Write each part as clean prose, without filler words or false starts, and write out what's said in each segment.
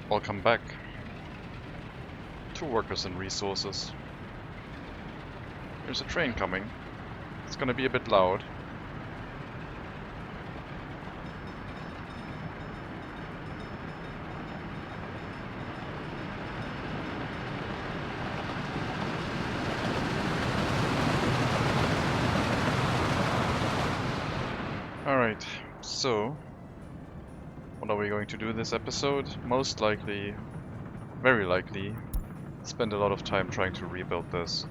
Welcome back to Workers and Resources. There's a train coming. It's gonna be a bit loud. Alright, so what are we going to do this episode? Most likely, very likely, spend a lot of time trying to rebuild this.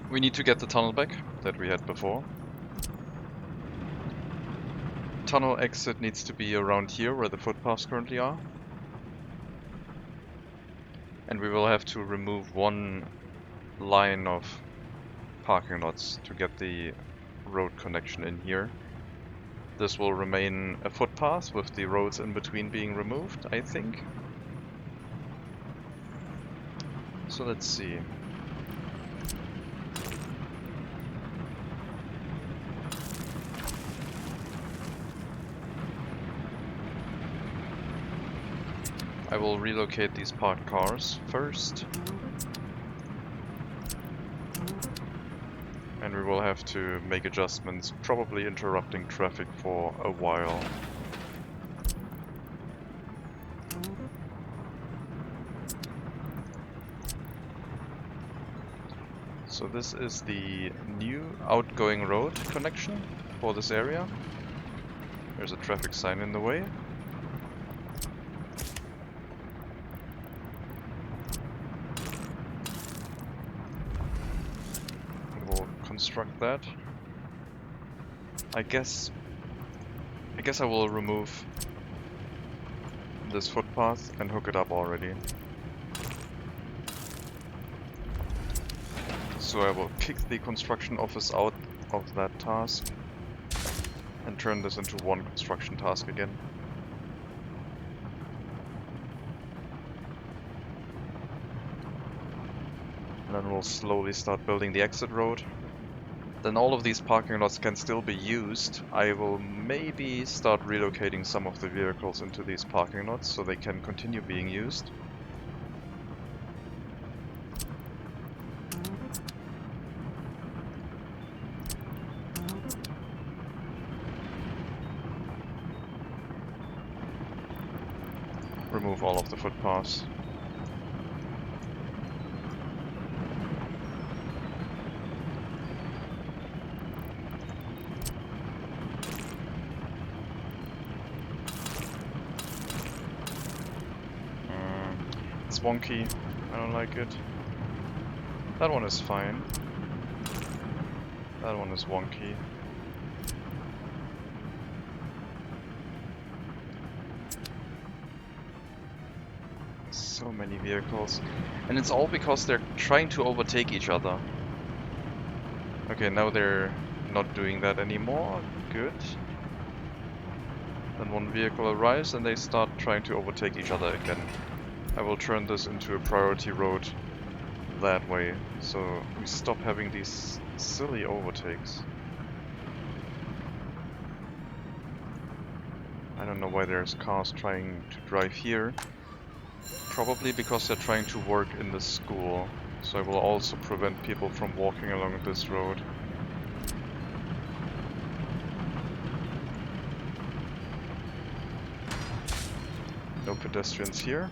We need to get the tunnel back that we had before. Tunnel exit needs to be around here where the footpaths currently are. And we will have to remove one line of parking lots to get the road connection in here. This will remain a footpath with the roads in between being removed, I think. So let's see. I will relocate these parked cars first. And we will have to make adjustments, probably interrupting traffic for a while. So this is the new outgoing road connection for this area. There's a traffic sign in the way. Construct that. I guess I will remove this footpath and hook it up already. So I will kick the construction office out of that task and turn this into one construction task again. And then we'll slowly start building the exit road. Then all of these parking lots can still be used. I will maybe start relocating some of the vehicles into these parking lots so they can continue being used. Remove all of the footpaths. Wonky. I don't like it. That one is fine. That one is wonky. So many vehicles. And it's all because they're trying to overtake each other. Okay, now they're not doing that anymore. Good. Then one vehicle arrives and they start trying to overtake each other again. I will turn this into a priority road that way, so we stop having these silly overtakes. I don't know why there's cars trying to drive here. Probably because they're trying to work in the school, so I will also prevent people from walking along this road. No pedestrians here.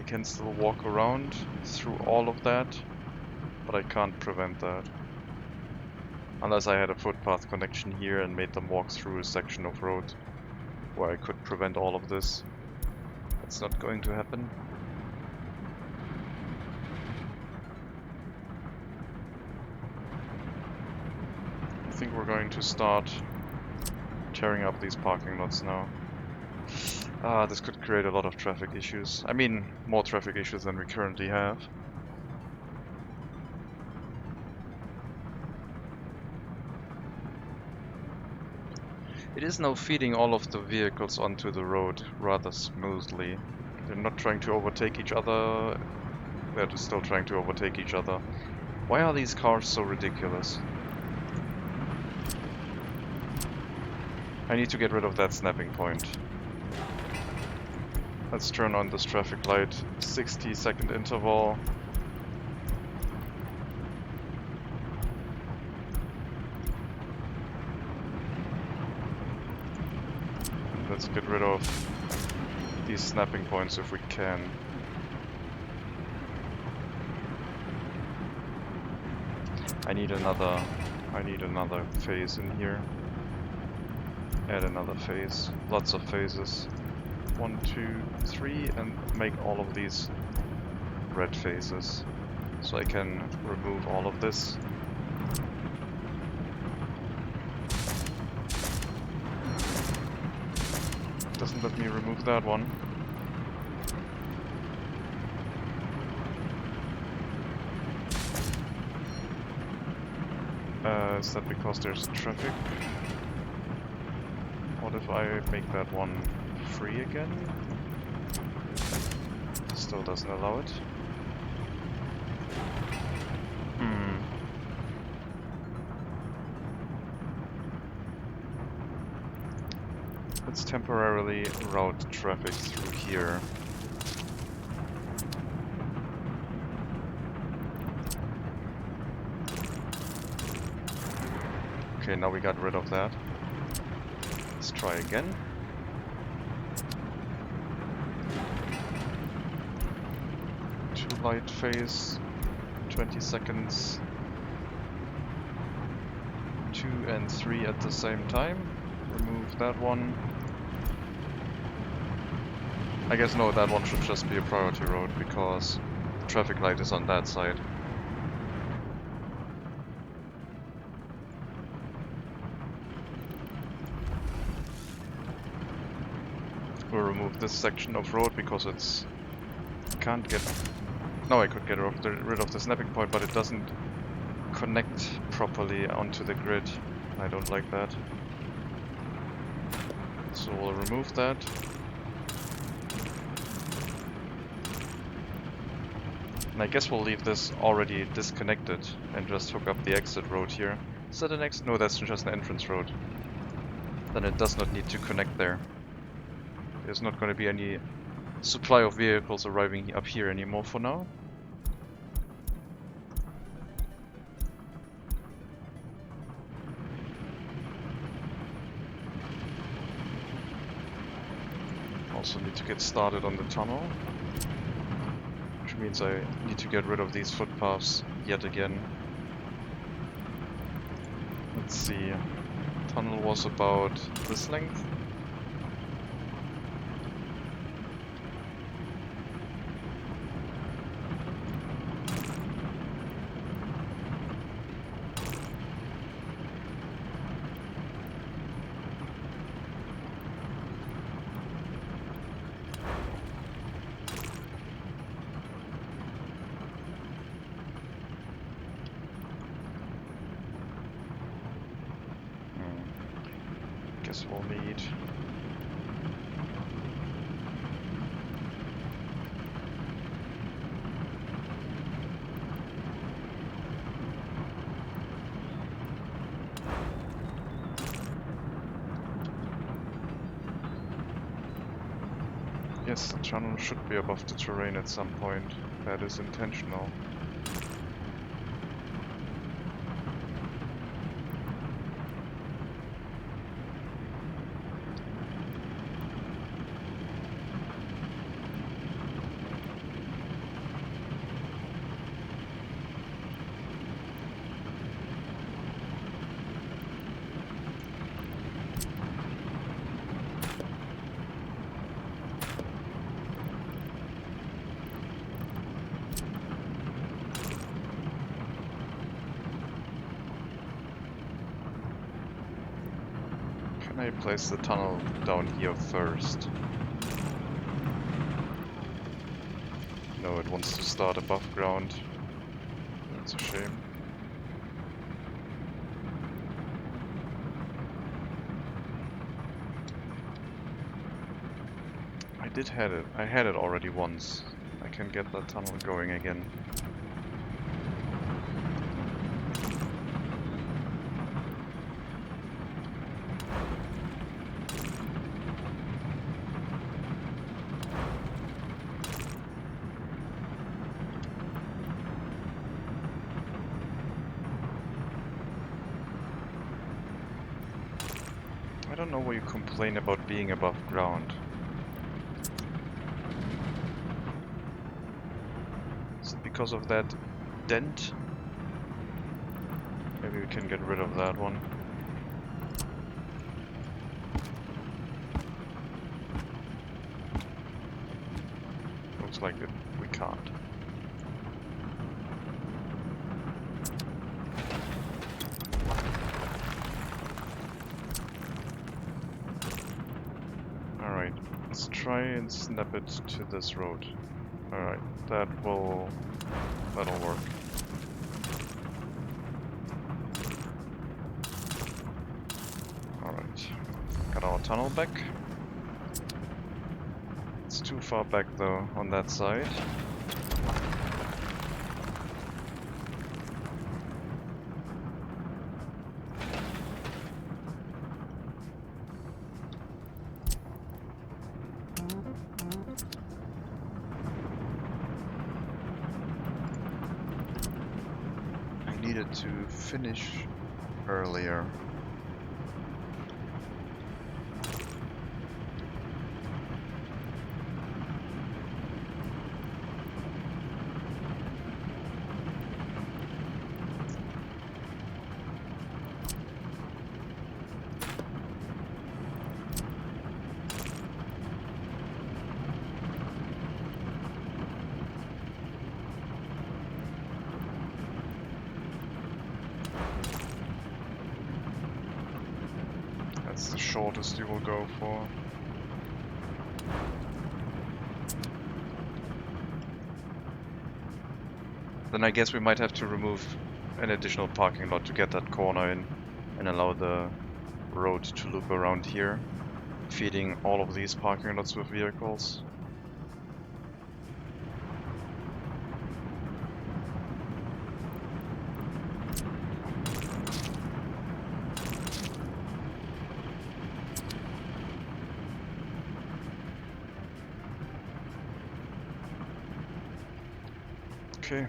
Can still walk around through all of that, but I can't prevent that. Unless I had a footpath connection here and made them walk through a section of road where I could prevent all of this. That's not going to happen. I think we're going to start tearing up these parking lots now. This could create a lot of traffic issues. I mean, more traffic issues than we currently have. It is now feeding all of the vehicles onto the road rather smoothly. They're not trying to overtake each other. They're just still trying to overtake each other. Why are these cars so ridiculous? I need to get rid of that snapping point. Let's turn on this traffic light, 60-second interval. And let's get rid of these snapping points if we can. I need another phase in here. Add another phase. Lots of phases. 1, 2, 3, and make all of these red phases. So I can remove all of this. Doesn't let me remove that one. Is that because there's traffic? What if I make that one free again? Still doesn't allow it. Let's temporarily route traffic through here. Okay, now we got rid of that. Let's try again. Two light phase, 20 seconds. 2 and 3 at the same time. Remove that one. I guess no, that one should just be a priority road because the traffic light is on that side. We'll remove this section of road because it's... can't get... No, I could get rid of the snapping point, but it doesn't connect properly onto the grid. I don't like that. So we'll remove that. And I guess we'll leave this already disconnected and just hook up the exit road here. Is that an exit? No, that's just an entrance road. Then it does not need to connect there. There's not going to be any supply of vehicles arriving up here anymore for now. Also need to get started on the tunnel. Which means I need to get rid of these footpaths yet again. Let's see. Tunnel was about this length. Guess we'll need yes, the tunnel should be above the terrain at some point. That is intentional. Can I place the tunnel down here first? No, it wants to start above ground. That's a shame. I had it already once. I can get that tunnel going again. don't know why you complain about being above ground. Is it because of that dent? Maybe we can get rid of that one. Looks like we can't. Alright, let's try and snap it to this road. Alright, that'll work. Alright, got our tunnel back. It's too far back though on that side. Needed to finish earlier. That's the shortest you will go for. Then I guess we might have to remove an additional parking lot to get that corner in and allow the road to loop around here, feeding all of these parking lots with vehicles. Okay,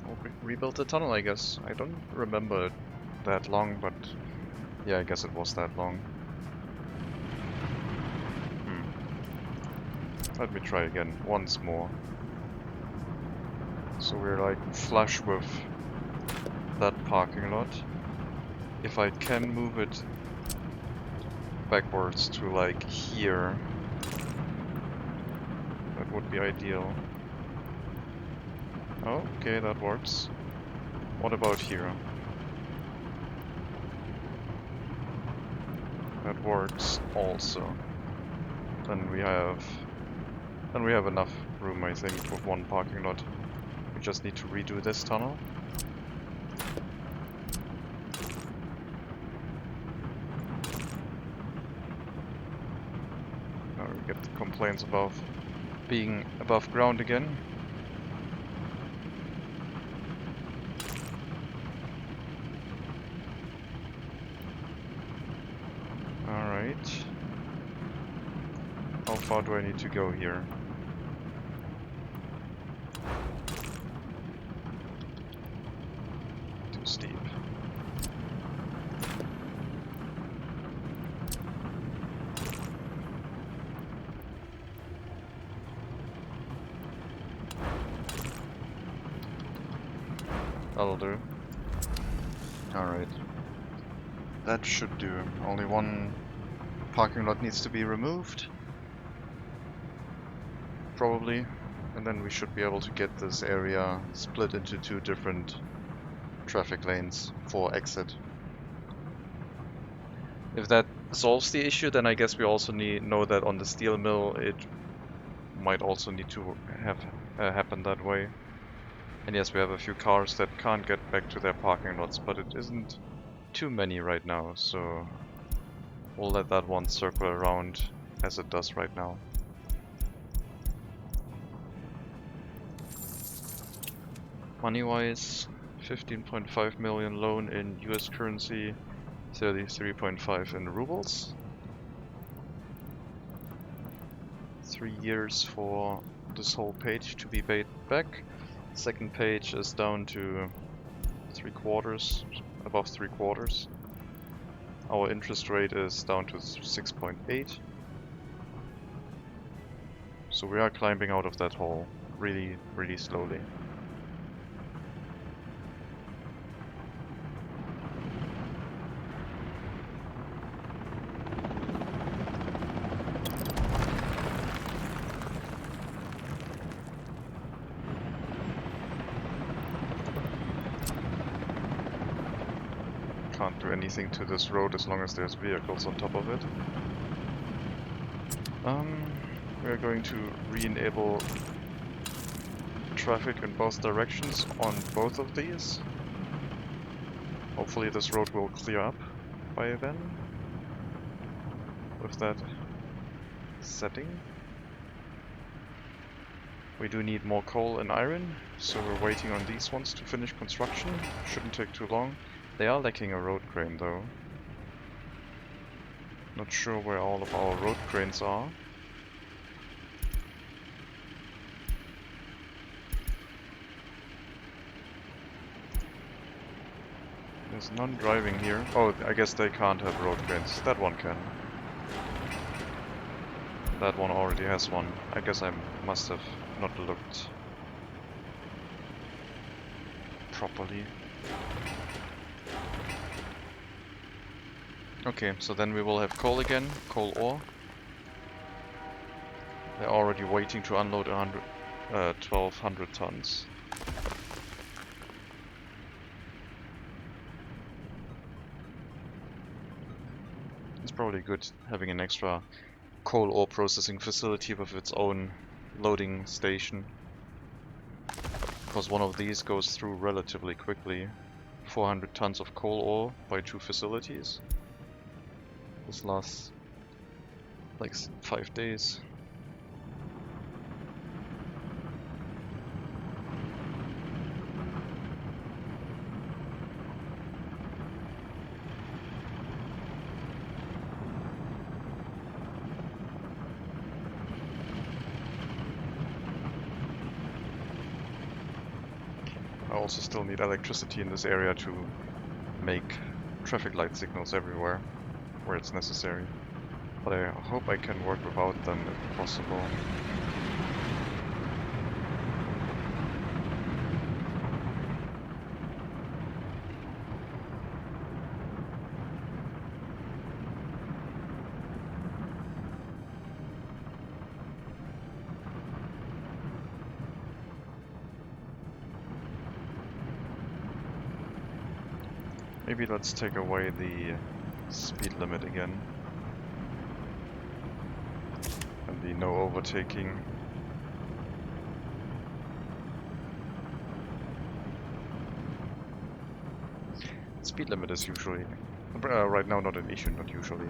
we'll rebuild the tunnel, I guess. I don't remember it that long, but yeah, I guess it was that long. Let me try again, once more. So we're like flush with that parking lot. If I can move it backwards to like here, that would be ideal. Oh, okay, that works. What about here? That works also. Then we have enough room, I think, with one parking lot. We just need to redo this tunnel. Now we get the complaints about being above ground again. Alright. How far do I need to go here? Too steep. That'll do. Alright. That should do. Only one parking lot needs to be removed. Probably. And then we should be able to get this area split into two different traffic lanes for exit. If that solves the issue, then I guess we also know that on the steel mill it might also need to have happen that way. And yes, we have a few cars that can't get back to their parking lots, but it isn't too many right now, so we'll let that one circle around as it does right now. Money-wise, 15.5 million loan in US currency, 33.5 in rubles. 3 years for this whole page to be paid back. Second page is down to 3/4, above 3/4. Our interest rate is down to 6.8. So we are climbing out of that hole really, really slowly. Can't do anything to this road as long as there's vehicles on top of it. We're going to re-enable traffic in both directions on both of these. Hopefully this road will clear up by then with that setting. We do need more coal and iron, so we're waiting on these ones to finish construction. Shouldn't take too long. They are lacking a road crane though. Not sure where all of our road cranes are. There's none driving here. Oh, I guess they can't have road cranes. That one can. That one already has one. I guess I must have not looked properly. Okay, so then we will have coal again, coal ore. They're already waiting to unload 1,200 tons. It's probably good having an extra coal ore processing facility with its own loading station, because one of these goes through relatively quickly. 400 tons of coal ore by 2 facilities. This lasts like 5 days. I also still need electricity in this area to make traffic light signals everywhere where it's necessary. But I hope I can work without them if possible. Maybe let's take away the speed limit again. And the no overtaking. Speed limit is usually, right now not an issue, not usually.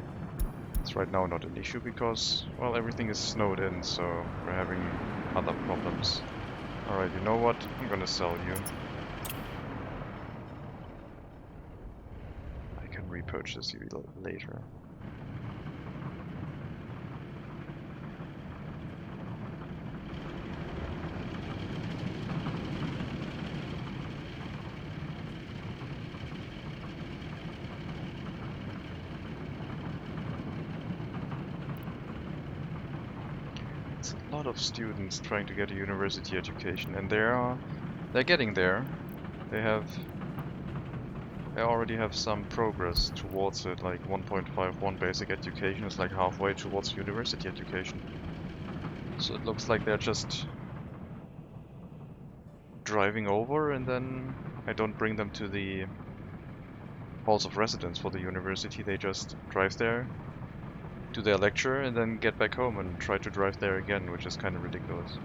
It's right now not an issue because, well, everything is snowed in, so we're having other problems. Alright, you know what? I'm gonna sell you. Repurchase you later. It's a lot of students trying to get a university education, and they're getting there. They already have some progress towards it, like 1.51 basic education is like halfway towards university education. So it looks like they're just driving over, and then I don't bring them to the halls of residence for the university. They just drive there, do their lecture, and then get back home and try to drive there again, which is kind of ridiculous.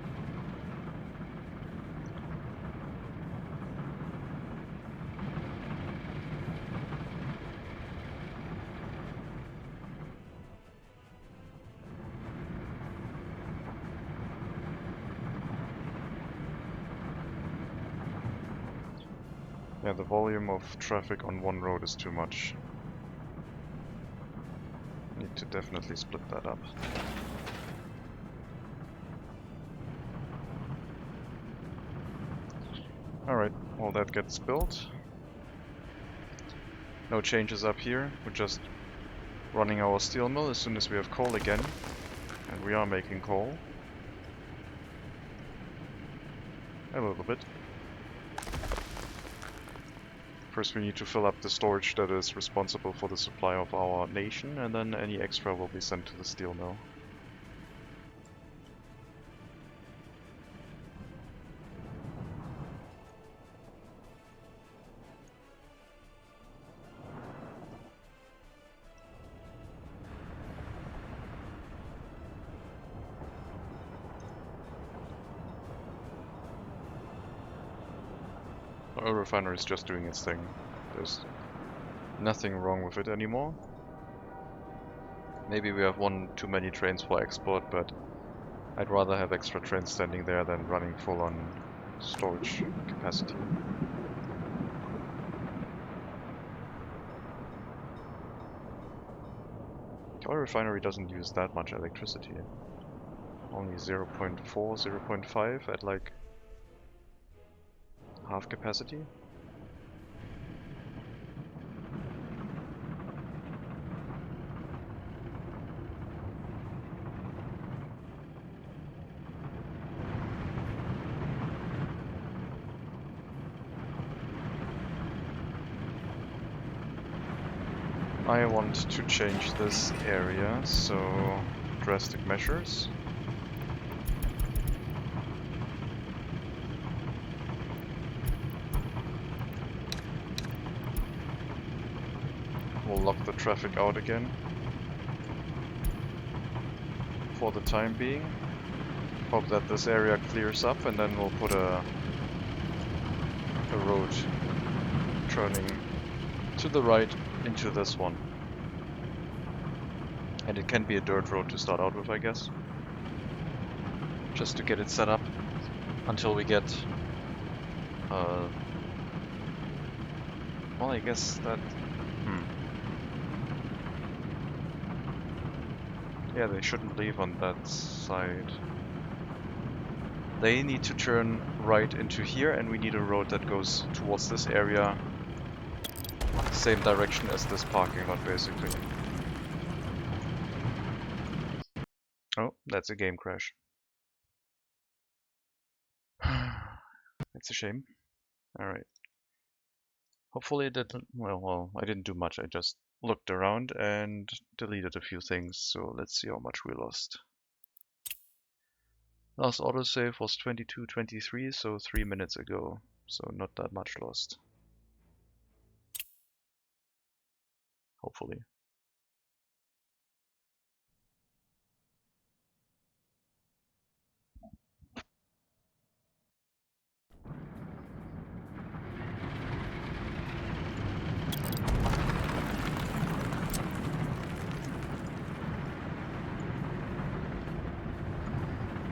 Yeah, the volume of traffic on one road is too much. Need to definitely split that up. Alright, well that gets built. No changes up here, we're just Running our steel mill as soon as we have coal again. And we are making coal. A little bit. First we need to fill up the storage that is responsible for the supply of our nation, and then any extra will be sent to the steel mill. Oil refinery is just doing its thing. There's nothing wrong with it anymore. Maybe we have one too many trains for export, but I'd rather have extra trains standing there than running full on storage capacity. The oil refinery doesn't use that much electricity. Only 0.4, 0.5 at like half capacity. I want to change this area, so drastic measures. We'll lock the traffic out again for the time being. Hope that this area clears up, and then we'll put a road turning to the right into this one. And it can be a dirt road to start out with, I guess. Just to get it set up until we get well, I guess that yeah, they shouldn't leave on that side. They need to turn right into here, and we need a road that goes towards this area. Same direction as this parking lot, basically. Oh, that's a game crash. It's a shame. Alright. Hopefully it didn't... Well, I didn't do much. I just looked around and deleted a few things, so let's see how much we lost. Last autosave was 22:23, so 3 minutes ago, so not that much lost. Hopefully.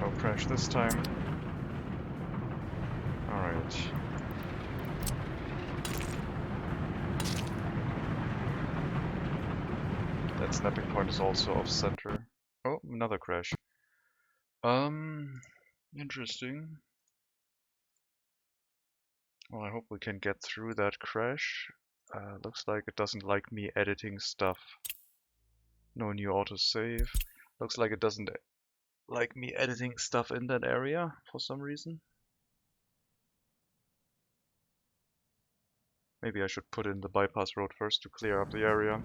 No crash this time. Alright. That snapping point is also off center. Oh, another crash. Interesting. Well, I hope we can get through that crash. Looks like it doesn't like me editing stuff. No new autosave. Looks like it doesn't like me editing stuff in that area for some reason. Maybe I should put in the bypass road first to clear up the area.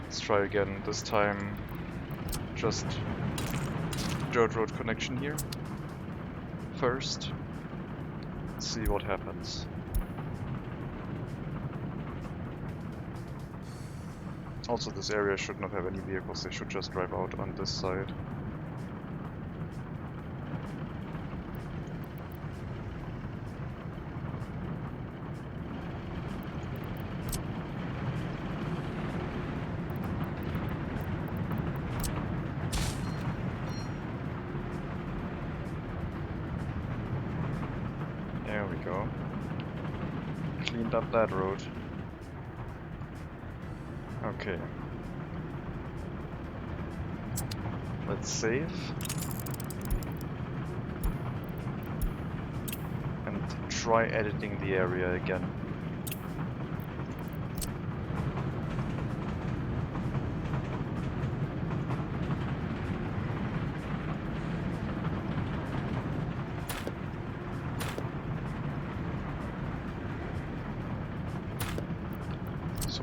Let's try again. This time just dirt road connection here first. Let's see what happens. Also, this area should not have any vehicles. They should just drive out on this side. There we go. Cleaned up that road. Okay. Let's save. And try editing the area again.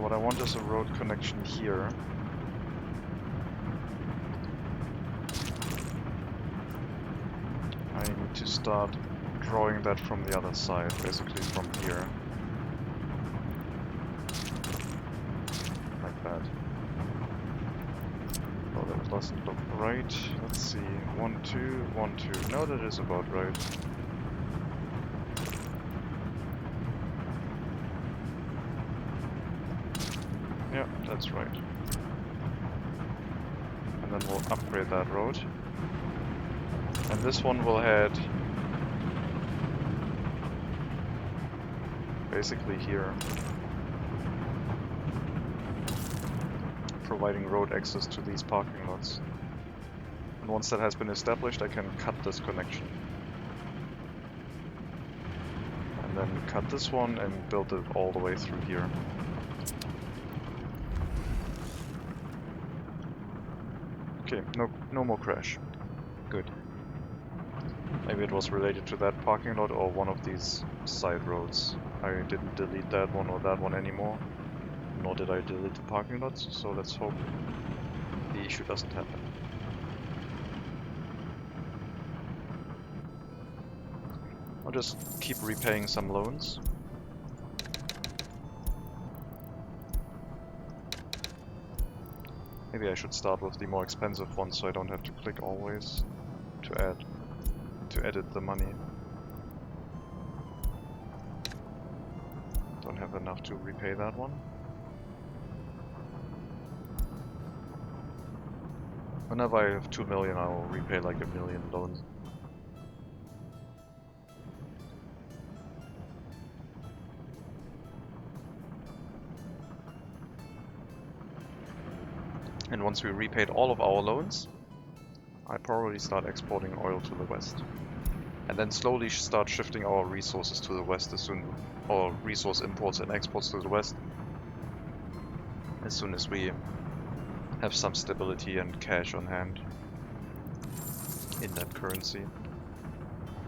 So what I want is a road connection here. I need to start drawing that from the other side, basically from here. Like that. Oh, that doesn't look right. Let's see. 1, 2, 1, 2. No, that is about right. Yeah, that's right. And then we'll upgrade that road. And this one will head basically here, providing road access to these parking lots. And once that has been established, I can cut this connection. And then cut this one and build it all the way through here. Okay, no more crash. Good. Maybe it was related to that parking lot or one of these side roads. I didn't delete that one or that one anymore. Nor did I delete the parking lots, so let's hope the issue doesn't happen. I'll just keep repaying some loans. Maybe I should start with the more expensive ones so I don't have to click always to edit the money. Don't have enough to repay that one. Whenever I have 2 million, I will repay like 1 million loans. And once we repaid all of our loans, I probably start exporting oil to the west. And then slowly start shifting our resources to the west as soon, or resource imports and exports to the west, as soon as we have some stability and cash on hand in that currency.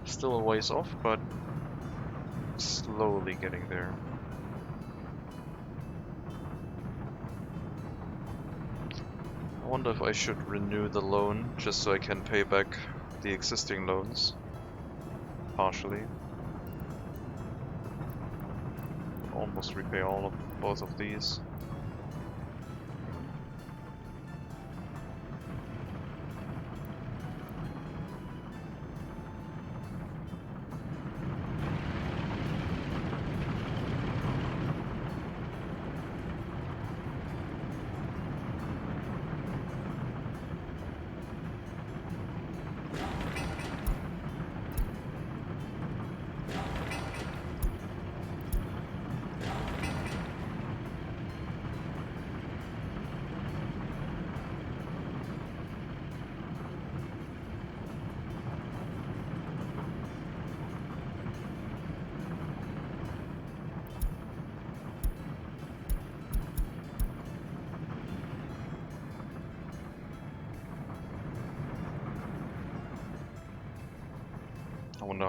Still a ways off, but slowly getting there. I wonder if I should renew the loan just so I can pay back the existing loans partially. Almost repay both of these. I wonder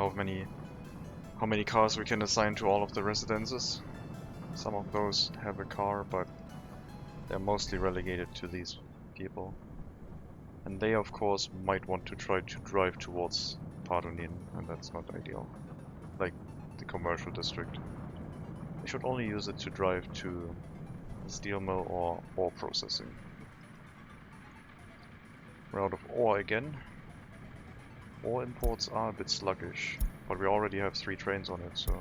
how many cars we can assign to all of the residences. Some of those have a car, but they're mostly relegated to these people. And they of course might want to try to drive towards Pardonin, and that's not ideal. Like the commercial district. They should only use it to drive to the steel mill or ore processing. We're out of ore again. Ore imports are a bit sluggish, but we already have 3 trains on it, so...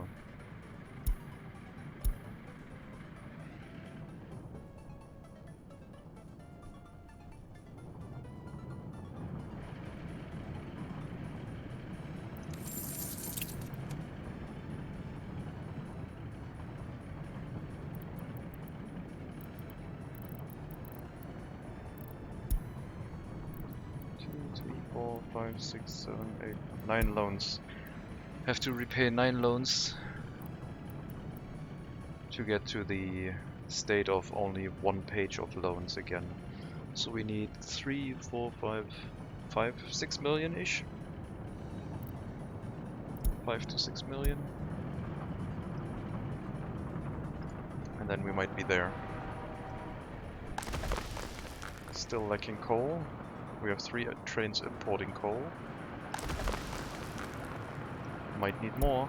Four, 5, 6, 7, 8, 9 loans. Have to repay 9 loans to get to the state of only 1 page of loans again. So we need 3, 4, 5, 6 million-ish. 5 to 6 million. And then we might be there. Still lacking coal. We have 3 trains importing coal. Might need more.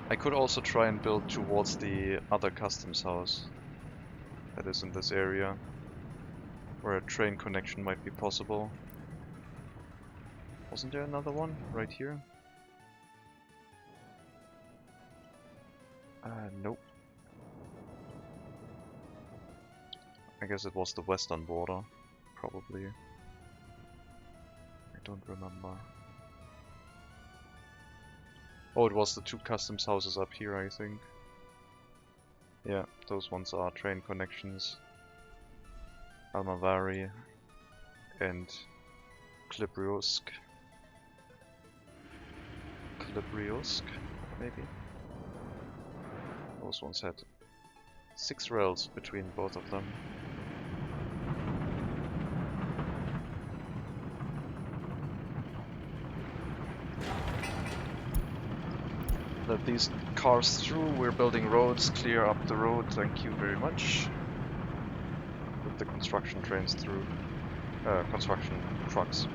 I could also try and build towards the other customs house that is in this area, where a train connection might be possible. Wasn't there another one right here? Nope. I guess it was the western border, probably. I don't remember. Oh, it was the 2 customs houses up here, I think. Yeah, those ones are train connections. Almavari and Klibriosk. Klibriosk, maybe? Those ones had 6 rails between both of them. Let these cars through, we're building roads, clear up the road, thank you very much. Put the construction trains through, construction trucks.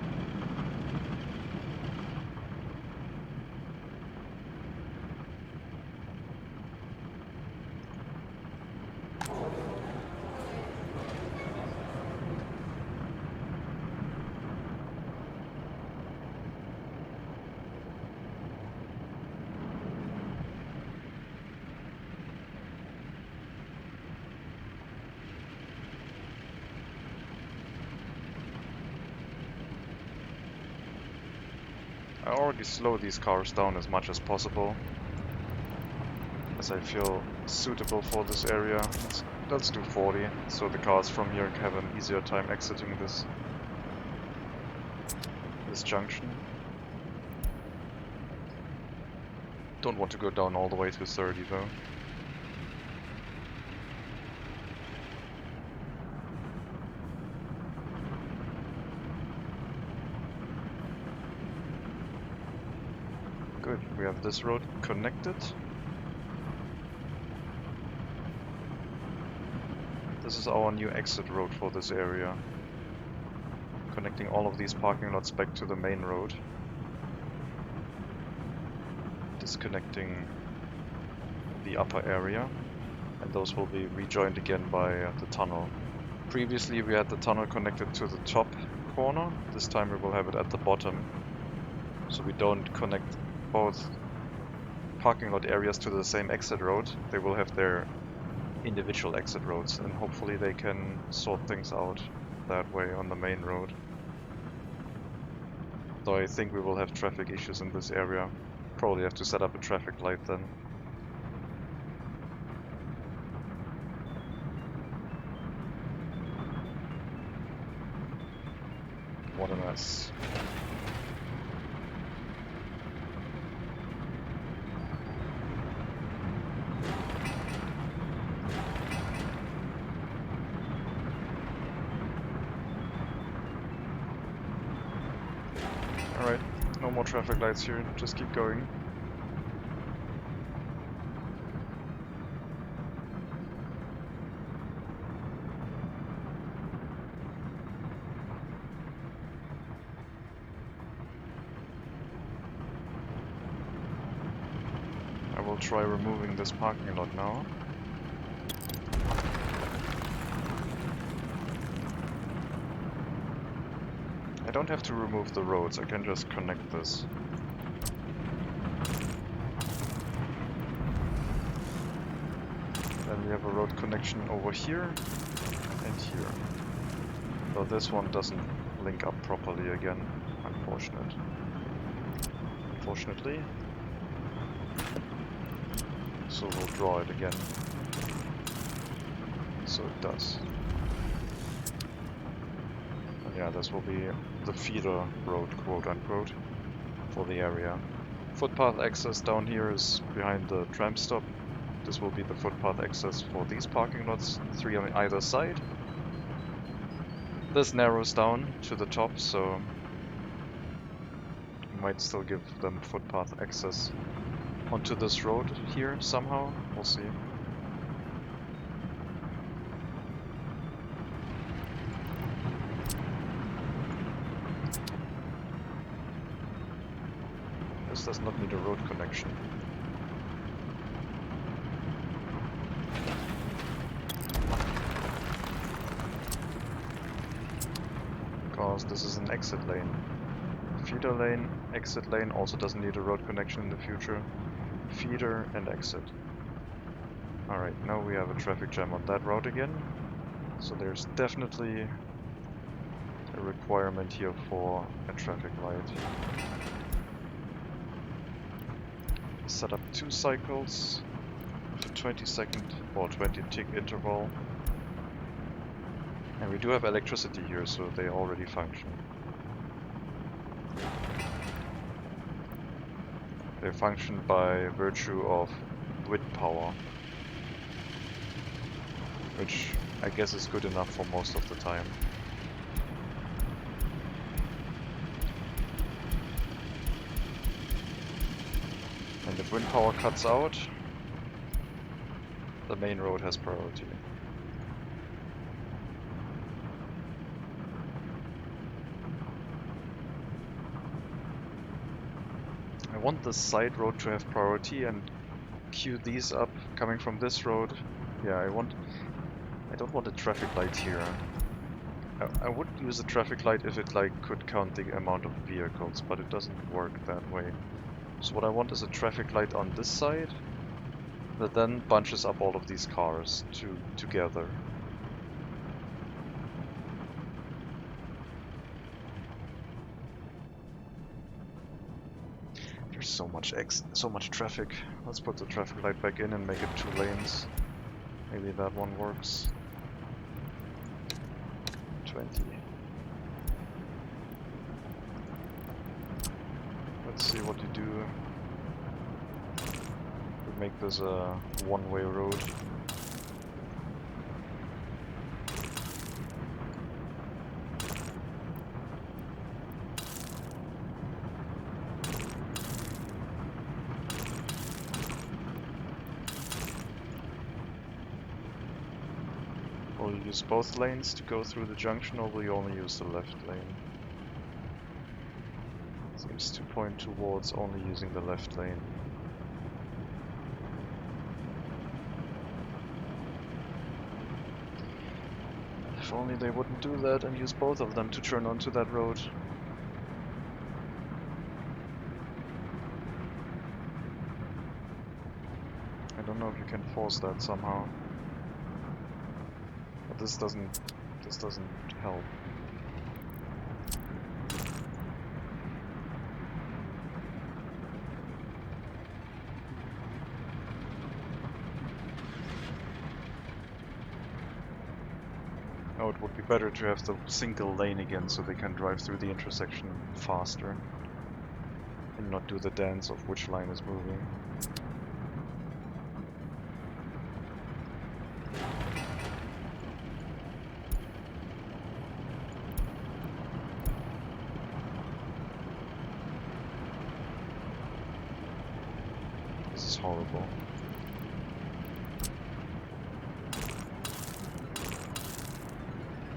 I already slow these cars down as much as possible, as I feel suitable for this area. Let's do 40, so the cars from here have an easier time exiting this junction. Don't want to go down all the way to 30 though. Good, we have this road connected. This is our new exit road for this area. Connecting all of these parking lots back to the main road. Disconnecting the upper area. And those will be rejoined again by the tunnel. Previously we had the tunnel connected to the top corner. This time we will have it at the bottom. So we don't connect both parking lot areas to the same exit road. They will have their individual exit roads, and hopefully they can sort things out that way on the main road. Though I think we will have traffic issues in this area. Probably have to set up a traffic light then. What a mess. Alright, no more traffic lights here, just keep going. I will try removing this parking lot now. I don't have to remove the roads, I can just connect this. Then we have a road connection over here and here. Though this one doesn't link up properly again, unfortunately. So we'll draw it again. So it does. And yeah, this will be the feeder road, quote unquote, for the area. Footpath access down here is behind the tram stop. This will be the footpath access for these parking lots, 3 on either side. This narrows down to the top, so we might still give them footpath access onto this road here somehow. We'll see. This does not need a road connection. Because this is an exit lane. Feeder lane, exit lane also doesn't need a road connection in the future. Feeder and exit. Alright, now we have a traffic jam on that route again. So there's definitely a requirement here for a traffic light. Set up 2 cycles with a 20-second or 20-tick interval. And we do have electricity here, so they already function. They function by virtue of wind power, which I guess is good enough for most of the time. And if wind power cuts out, the main road has priority. I want the side road to have priority and queue these up coming from this road. Yeah, I don't want a traffic light here. I would use a traffic light if it could count the amount of vehicles, but it doesn't work that way. So what I want is a traffic light on this side that then bunches up all of these cars together. There's so much traffic. Let's put the traffic light back in and make it 2 lanes. Maybe that one works. 20. Let's see what you do. We make this a one-way road. Will you use both lanes to go through the junction, or will you only use the left lane? Seems to point towards only using the left lane. If only they wouldn't do that and use both of them to turn onto that road. I don't know if you can force that somehow. But this doesn't help. Oh, it would be better to have the single lane again so they can drive through the intersection faster and not do the dance of which line is moving. This is horrible.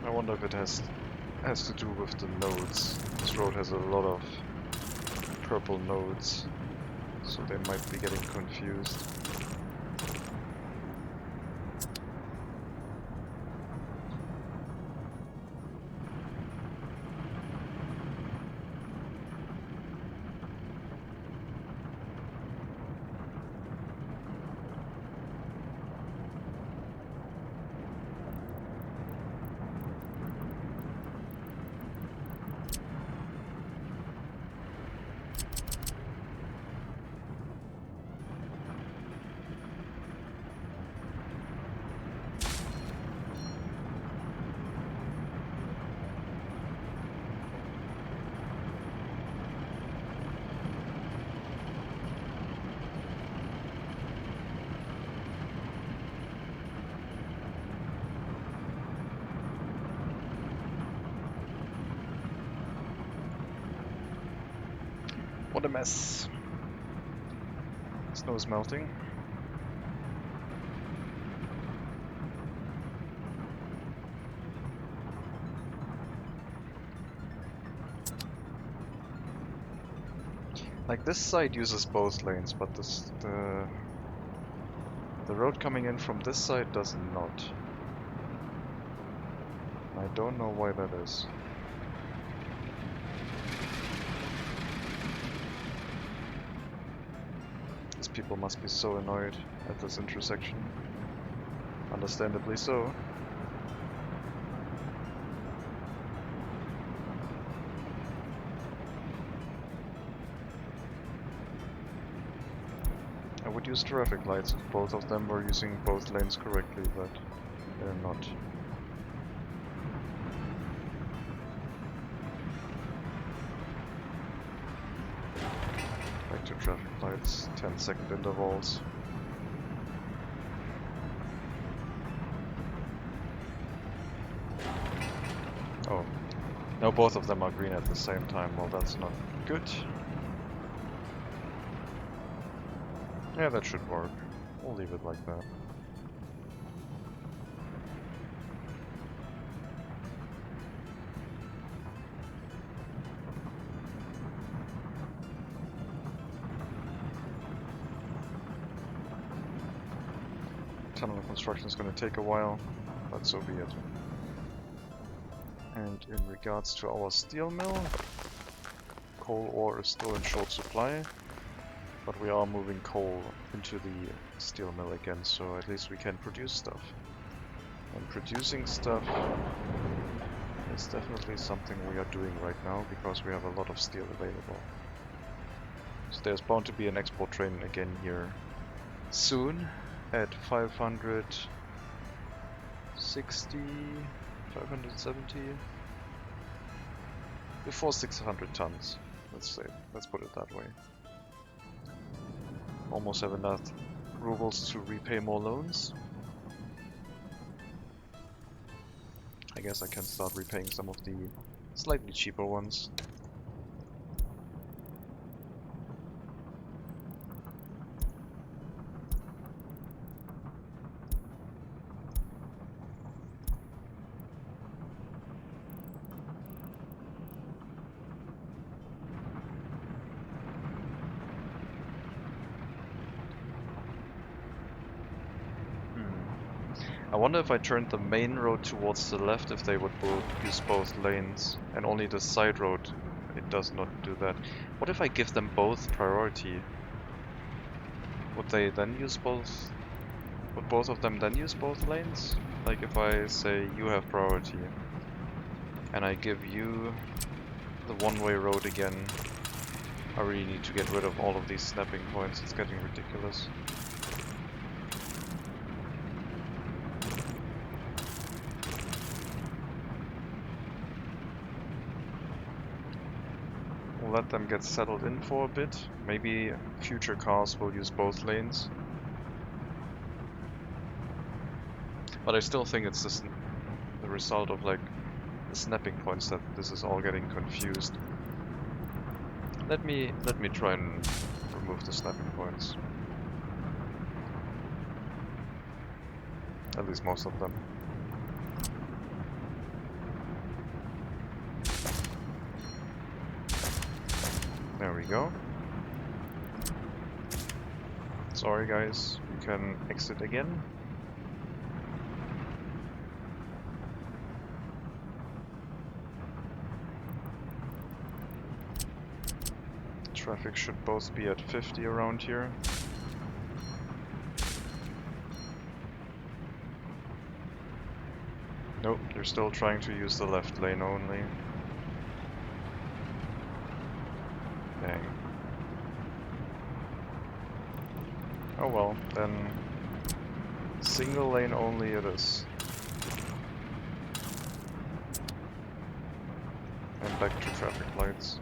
I wonder if it has to do with the nodes. This road has a lot of purple nodes, so they might be getting confused. What a mess. Snow is melting. Like this side uses both lanes, but the road coming in from this side does not. I don't know why that is. These people must be so annoyed at this intersection. Understandably so. I would use traffic lights if both of them were using both lanes correctly, but they're not. Back to traffic lights, 10-second intervals. Oh, now both of them are green at the same time. Well, that's not good. Yeah, that should work. We'll leave it like that. Tunnel construction is going to take a while, but so be it. And in regards to our steel mill, coal ore is still in short supply, but we are moving coal into the steel mill again, so at least we can produce stuff. And producing stuff is definitely something we are doing right now, because we have a lot of steel available. So there's bound to be an export train again here soon at 560, 570, before 600 tons, let's say, let's put it that way. Almost have enough rubles to repay more loans. I guess I can start repaying some of the slightly cheaper ones. I wonder if I turned the main road towards the left, if they would use both lanes, and only the side road, it does not do that. What if I give them both priority? Would they then use both? Would both of them then use both lanes? Like if I say you have priority, and I give you the one-way road again, I really need to get rid of all of these snapping points, it's getting ridiculous. Let them get settled in for a bit. Maybe future cars will use both lanes. But I still think it's just the result of like the snapping points that this is all getting confused. Let me try and remove the snapping points. At least most of them. There we go. Sorry guys, you can exit again. Traffic should both be at 50 around here. Nope, they're still trying to use the left lane only. Dang. Oh well, then single lane only it is. And back to traffic lights.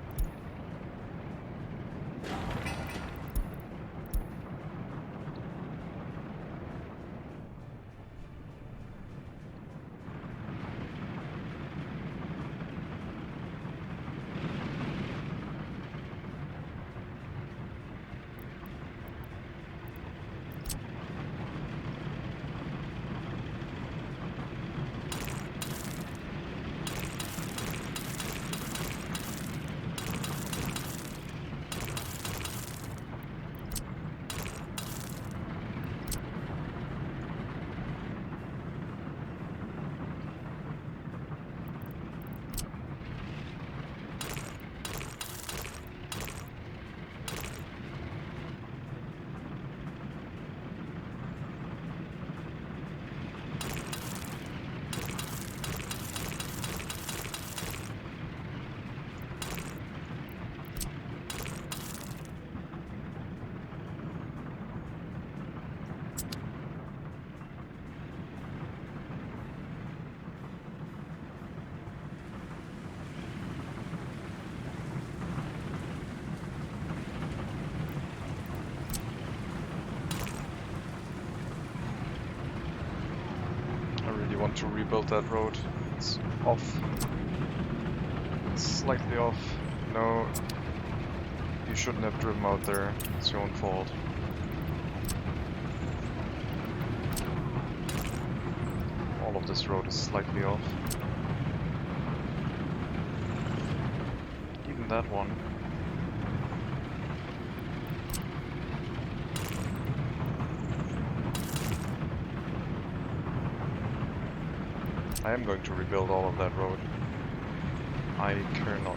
want to rebuild that road. It's off. It's slightly off. No, you shouldn't have driven out there. It's your own fault. All of this road is slightly off. Even that one. I am going to rebuild all of that road. I care not.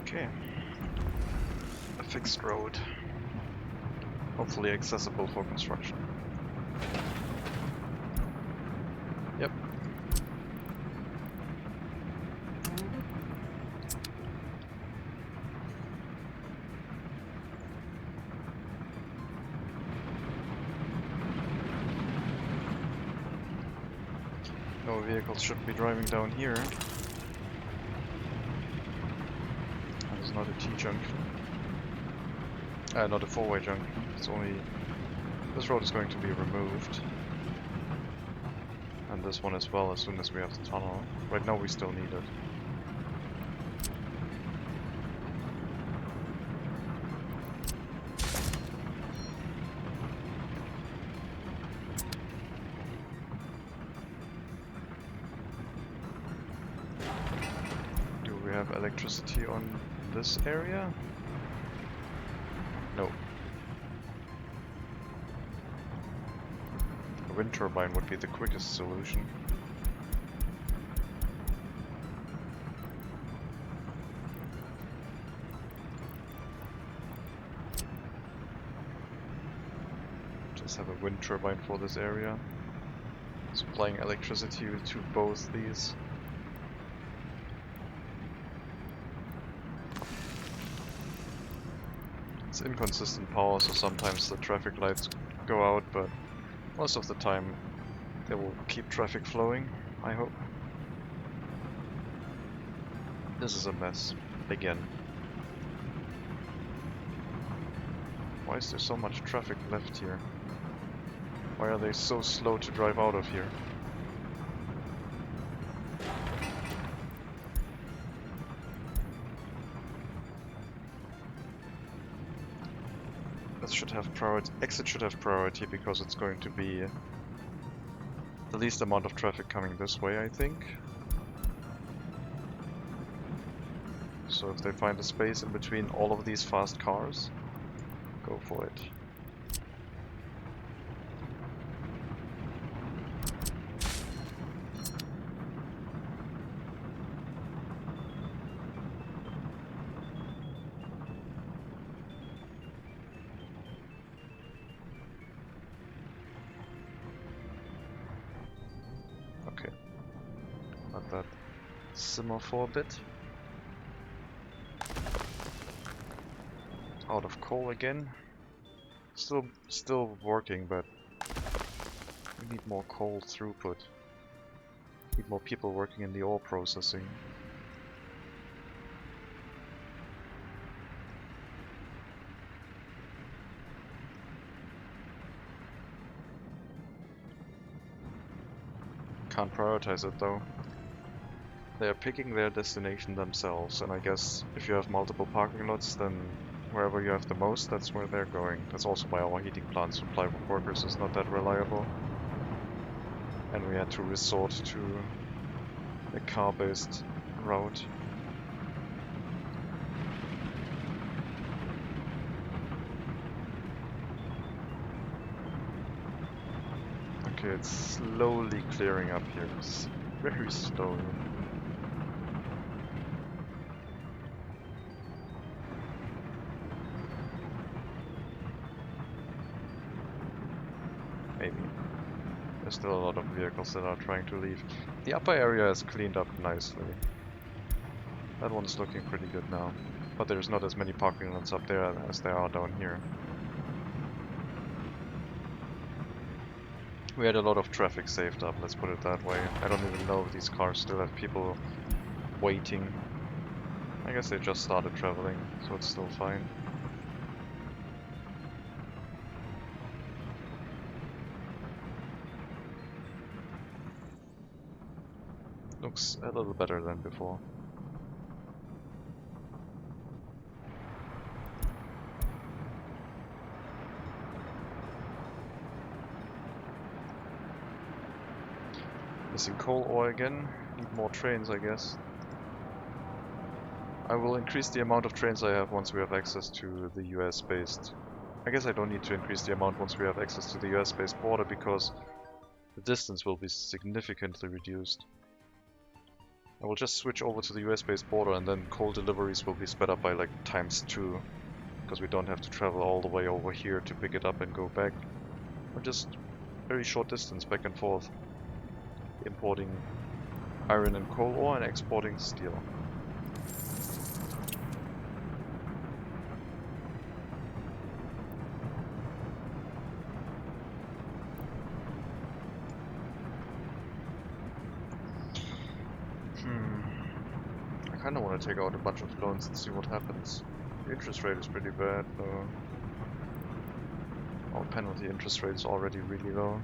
Okay. A fixed road. Hopefully accessible for construction. Yep. No vehicles should be driving down here. It's not a T-junction. Not a four-way junction. It's only... This road is going to be removed. And this one as well, as soon as we have the tunnel. Right now we still need it. Do we have electricity on this area? No. A wind turbine would be the quickest solution. Just have a wind turbine for this area, supplying electricity to both these. It's inconsistent power, so sometimes the traffic lights go out, but most of the time they will keep traffic flowing, I hope. This is a mess, again. Why is there so much traffic left here? Why are they so slow to drive out of here? Should have priority. Exit should have priority because it's going to be the least amount of traffic coming this way, I think. So if they find a space in between all of these fast cars, go for it. That simmer for a bit. Out of coal again. Still working, but we need more coal throughput. Need more people working in the ore processing. Can't prioritize it though. They are picking their destination themselves, and I guess if you have multiple parking lots, then wherever you have the most, that's where they're going. That's also why our heating plant supply of workers is not that reliable. And we had to resort to a car-based route. Okay, it's slowly clearing up here. It's very slowly. Maybe. There's still a lot of vehicles that are trying to leave. The upper area is cleaned up nicely. That one's looking pretty good now. But there's not as many parking lots up there as there are down here. We had a lot of traffic saved up, let's put it that way. I don't even know if these cars still have people waiting. I guess they just started traveling, so it's still fine. Looks a little better than before. Missing coal ore again. Need more trains, I guess. I will increase the amount of trains I have once we have access to the US-based. I guess I don't need to increase the amount once we have access to the US-based border because the distance will be significantly reduced. I will just switch over to the US-based border and then coal deliveries will be sped up by like ×2 because we don't have to travel all the way over here to pick it up and go back. Or just very short distance back and forth. Importing iron and coal ore and exporting steel. I kinda wanna take out a bunch of loans and see what happens. The interest rate is pretty bad though. Our penalty interest rate is already really low.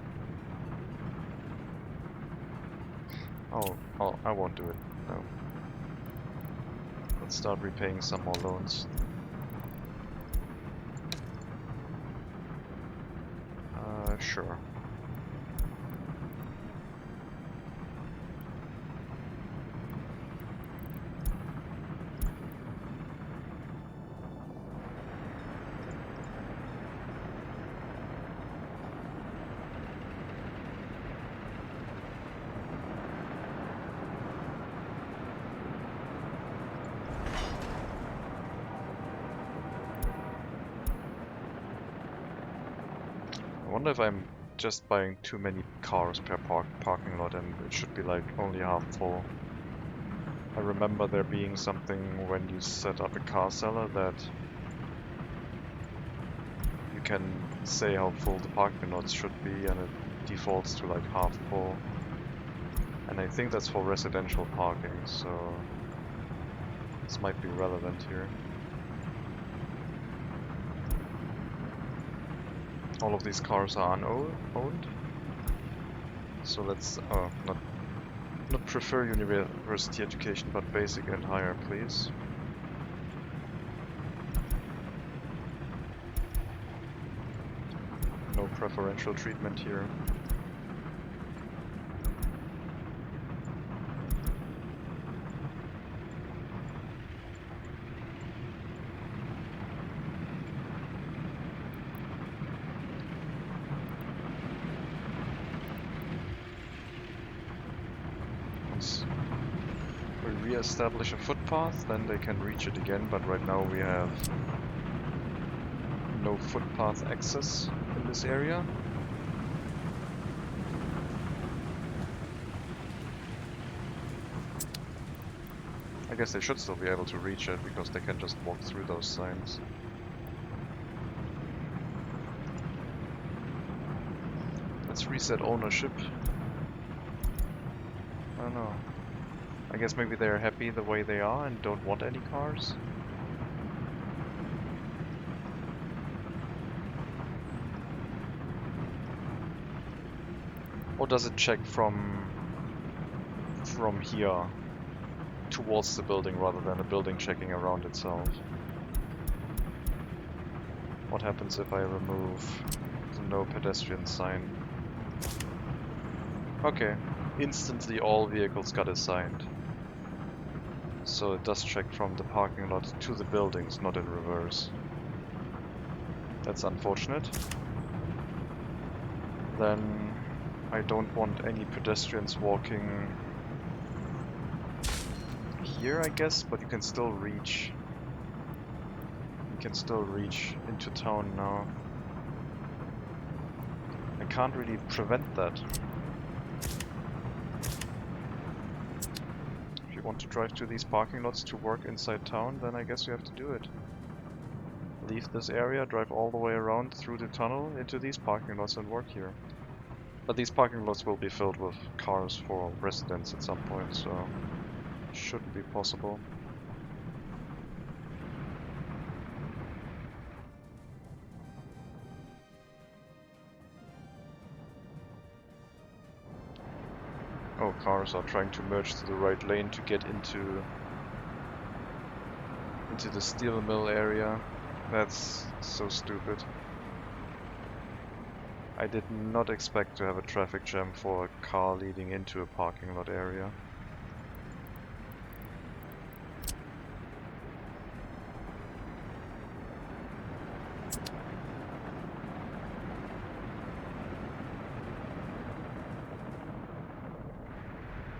Oh, I won't do it. No. Let's start repaying some more loans. Sure. I wonder if I'm just buying too many cars per parking lot and it should be like only half full. I remember there being something when you set up a car seller that you can say how full the parking lots should be and it defaults to like half full. And I think that's for residential parking, so this might be relevant here. All of these cars are unowned, so let's not prefer university education, but basic and higher, please. No preferential treatment here. Establish a footpath, then they can reach it again, but right now we have no footpath access in this area. I guess they should still be able to reach it because they can just walk through those signs. Let's reset ownership. I don't know. I guess maybe they're happy the way they are and don't want any cars. Or does it check from here towards the building rather than the building checking around itself? What happens if I remove the no pedestrian sign? Okay, instantly all vehicles got assigned. So it does check from the parking lot to the buildings, not in reverse. That's unfortunate. Then I don't want any pedestrians walking here, I guess, but you can still reach. You can still reach into town now. I can't really prevent that. If you want to drive to these parking lots to work inside town, then I guess you have to do it. Leave this area, drive all the way around through the tunnel into these parking lots and work here. But these parking lots will be filled with cars for residents at some point, so shouldn't be possible. Oh, cars are trying to merge to the right lane to get into the steel mill area. That's so stupid. I did not expect to have a traffic jam for a car leading into a parking lot area.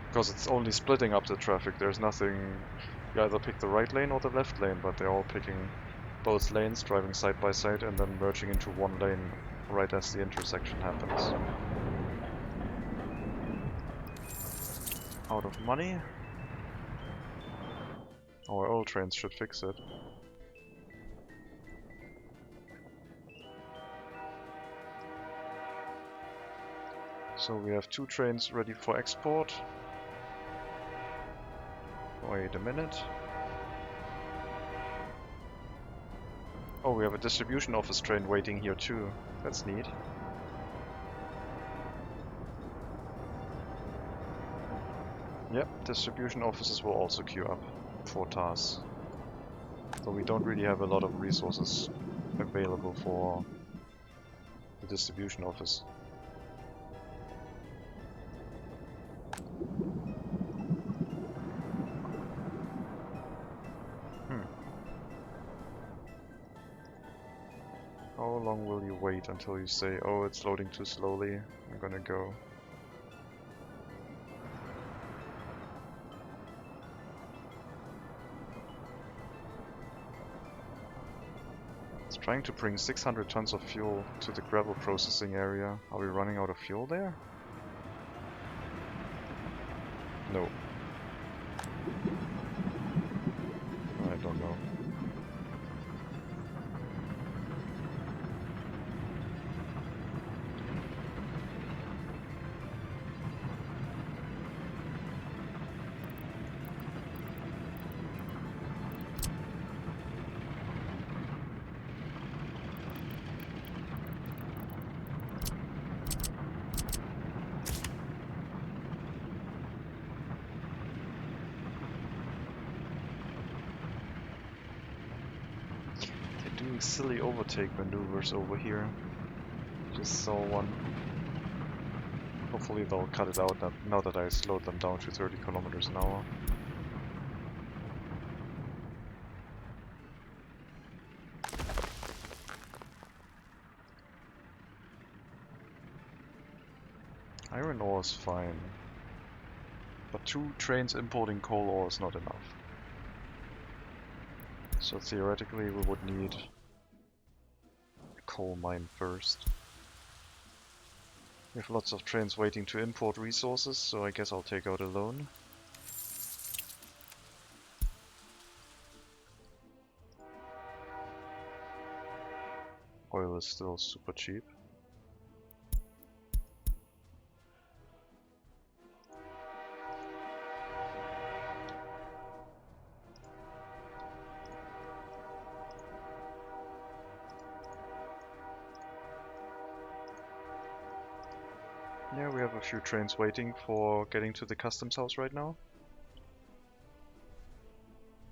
Because it's only splitting up the traffic, there's nothing... You either pick the right lane or the left lane, but they're all picking both lanes, driving side by side and then merging into one lane right as the intersection happens. Out of money? Our old trains should fix it. So we have 2 trains ready for export. Wait a minute. Oh, we have a distribution office train waiting here too. That's neat. Yep, distribution offices will also queue up for tasks. So we don't really have a lot of resources available for the distribution office. How long will you wait until you say, oh, it's loading too slowly, I'm gonna go? It's trying to bring 600 tons of fuel to the gravel processing area. Are we running out of fuel there? No. I don't know. Doing silly overtake maneuvers over here. Just saw one. Hopefully they'll cut it out now that I slowed them down to 30 kilometers an hour. Iron ore is fine, but 2 trains importing coal ore is not enough. So theoretically we would need a coal mine first. We have lots of trains waiting to import resources, so I guess I'll take out a loan. Oil is still super cheap. Yeah, we have a few trains waiting for getting to the customs house right now.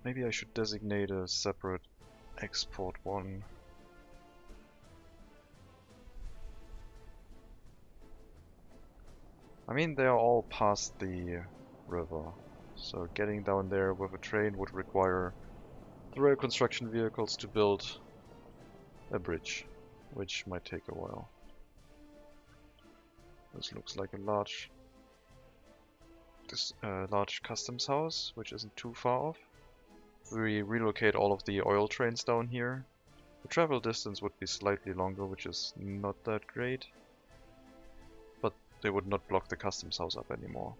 Maybe I should designate a separate export one. I mean, they are all past the river, so getting down there with a train would require the rail construction vehicles to build a bridge, which might take a while. This looks like a large customs house, which isn't too far off. We relocate all of the oil trains down here. The travel distance would be slightly longer, which is not that great, but they would not block the customs house up anymore.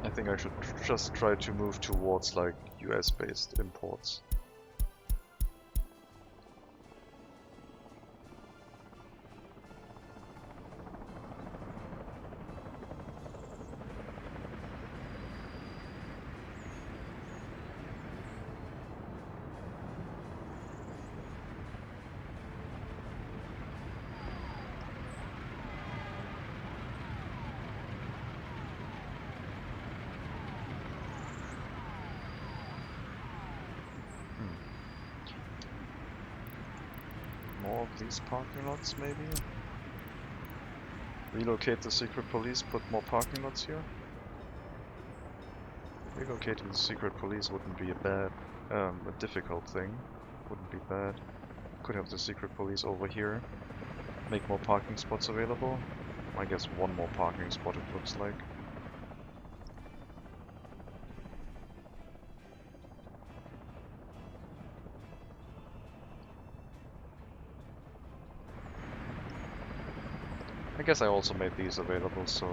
I think I should just try to move towards like US-based imports. More of these parking lots, maybe? Relocate the secret police, put more parking lots here? Relocating the secret police wouldn't be a difficult thing. Wouldn't be bad. Could have the secret police over here. Make more parking spots available. I guess one more parking spot it looks like. I guess I also made these available so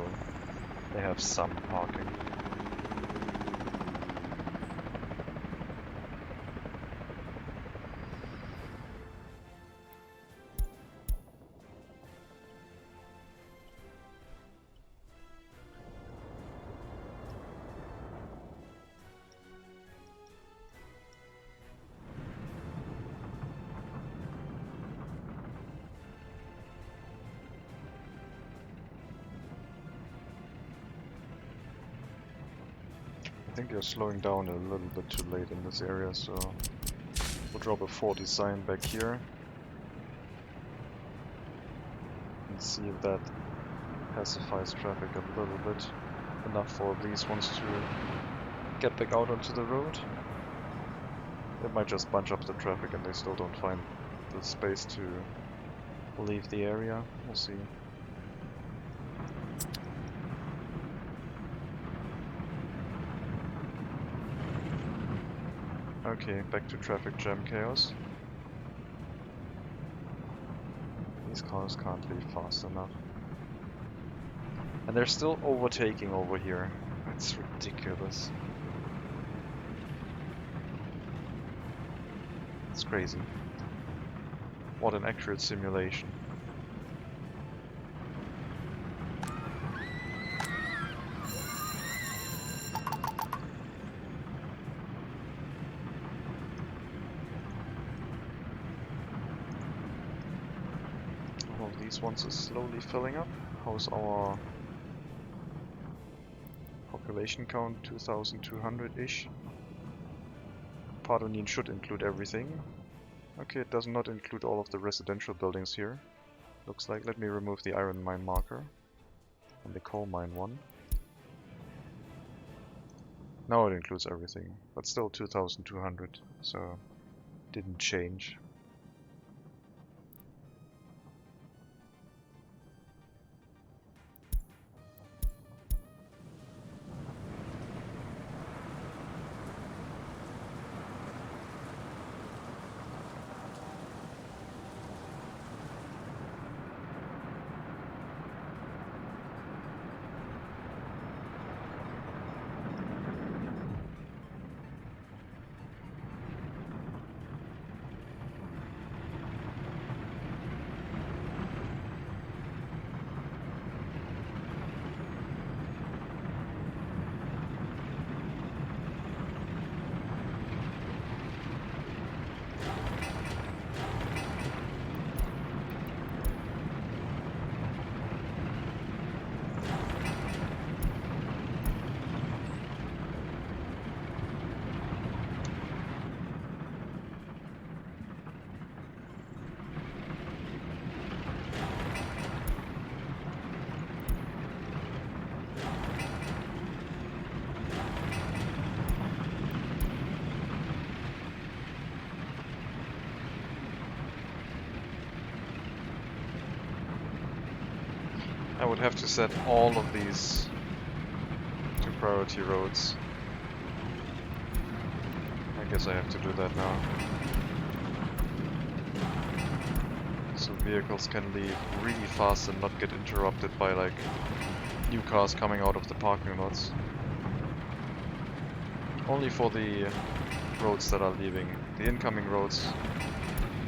they have some parking. I think you're slowing down a little bit too late in this area, so we'll drop a 40 sign back here and see if that pacifies traffic a little bit, enough for these ones to get back out onto the road. It might just bunch up the traffic and they still don't find the space to leave the area. We'll see. Okay, back to traffic jam chaos. These cars can't leave fast enough. And they're still overtaking over here. That's ridiculous. It's crazy. What an accurate simulation. These ones are slowly filling up. How's our population count? 2,200-ish. Pardonin should include everything. Okay, it does not include all of the residential buildings here. Looks like. Let me remove the iron mine marker and the coal mine one. Now it includes everything, but still 2,200, so didn't change. I would have to set all of these to priority roads. I guess I have to do that now. So vehicles can leave really fast and not get interrupted by like new cars coming out of the parking lots. Only for the roads that are leaving. The incoming roads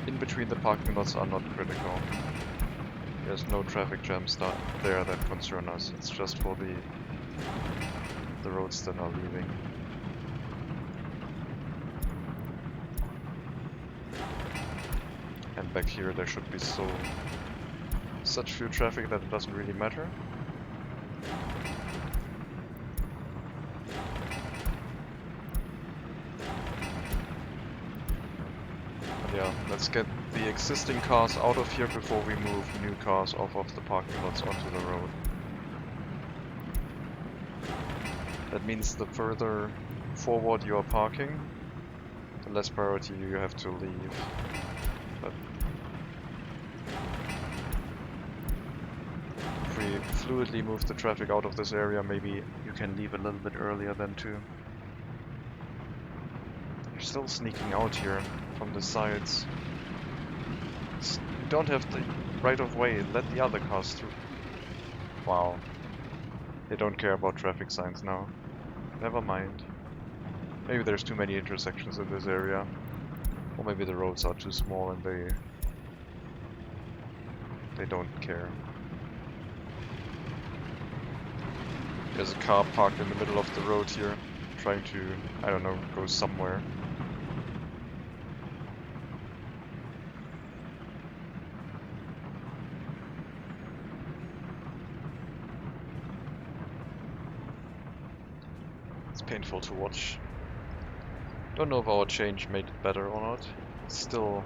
in between the parking lots are not critical. There's no traffic jams there that concern us. It's just for the roads that are leaving. And back here there should be such few traffic that it doesn't really matter. But yeah, let's get the existing cars out of here before we move new cars off of the parking lots onto the road. That means the further forward you are parking, the less priority you have to leave. But if we fluidly move the traffic out of this area, maybe you can leave a little bit earlier then too. You're still sneaking out here from the sides. You don't have the right of way, let the other cars through. Wow. They don't care about traffic signs now. Never mind. Maybe there's too many intersections in this area. Or maybe the roads are too small and they don't care. There's a car parked in the middle of the road here, trying to, I don't know, go somewhere. It's painful to watch. Don't know if our change made it better or not. It's still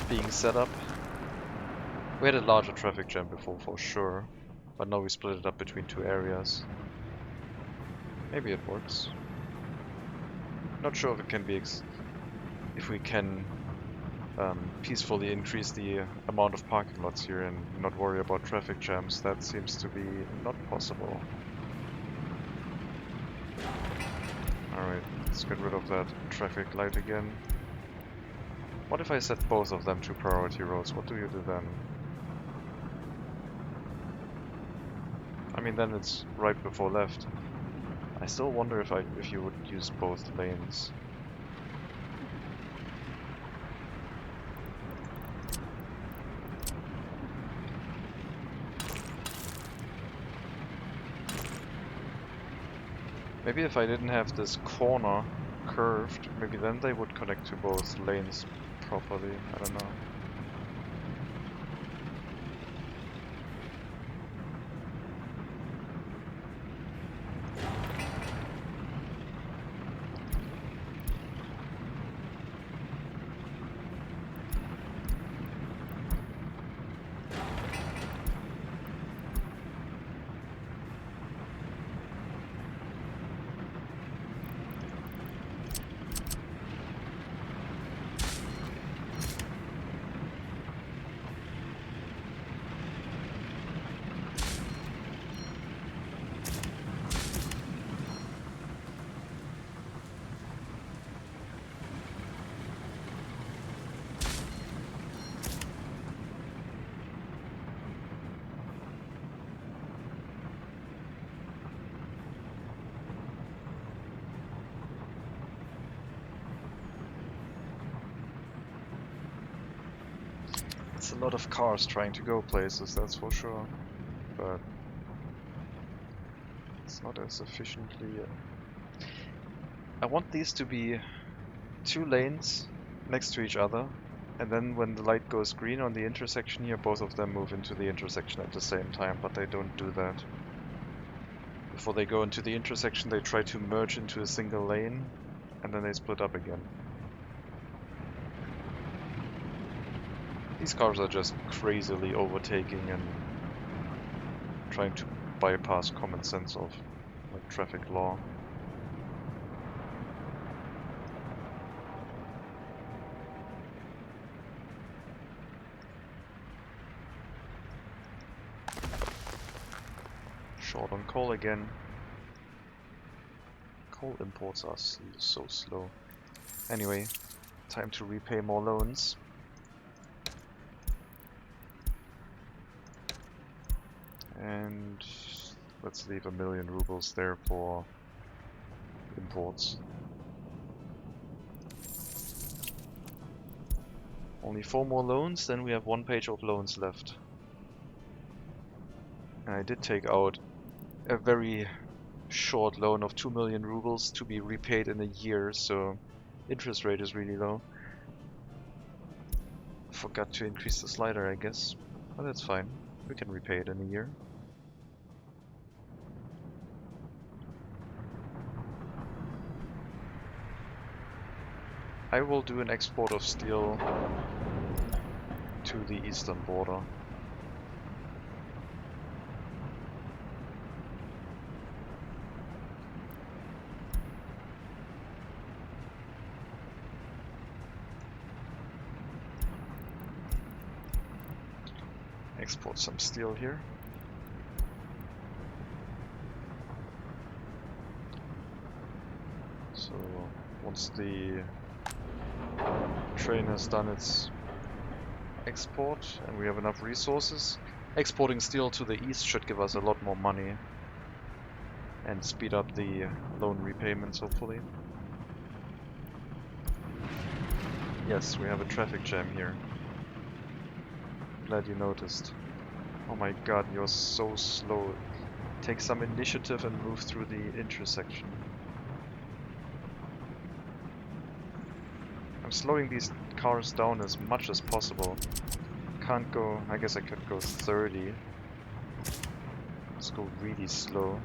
being set up. We had a larger traffic jam before for sure, but now we split it up between two areas. Maybe it works. Not sure if it can be if we can peacefully increase the amount of parking lots here and not worry about traffic jams. That seems to be not possible. Alright, let's get rid of that traffic light again. What if I set both of them to priority roads? What do you do then? I mean, then it's right before left. I still wonder if you would use both lanes. Maybe if I didn't have this corner curved, maybe then they would connect to both lanes properly. I don't know. It's a lot of cars trying to go places, that's for sure, but it's not as efficiently. I want these to be two lanes next to each other, and then when the light goes green on the intersection here, both of them move into the intersection at the same time, but they don't do that. Before they go into the intersection, they try to merge into a single lane, and then they split up again. These cars are just crazily overtaking and trying to bypass common sense of like traffic law. Short on coal again. Coal imports are so slow. Anyway, time to repay more loans. And let's leave 1,000,000 rubles there for imports. Only 4 more loans, then we have 1 page of loans left. And I did take out a very short loan of 2,000,000 rubles to be repaid in a year, so interest rate is really low. Forgot to increase the slider, I guess, but that's fine. We can repay it in a year. I will do an export of steel to the eastern border. Export some steel here. So once the train has done its export and we have enough resources, exporting steel to the east should give us a lot more money and speed up the loan repayments, hopefully. Yes, we have a traffic jam here. Glad you noticed. Oh my god, you're so slow. Take some initiative and move through the intersection. I'm slowing these cars down as much as possible. Can't go, I guess I could go 30. Let's go really slow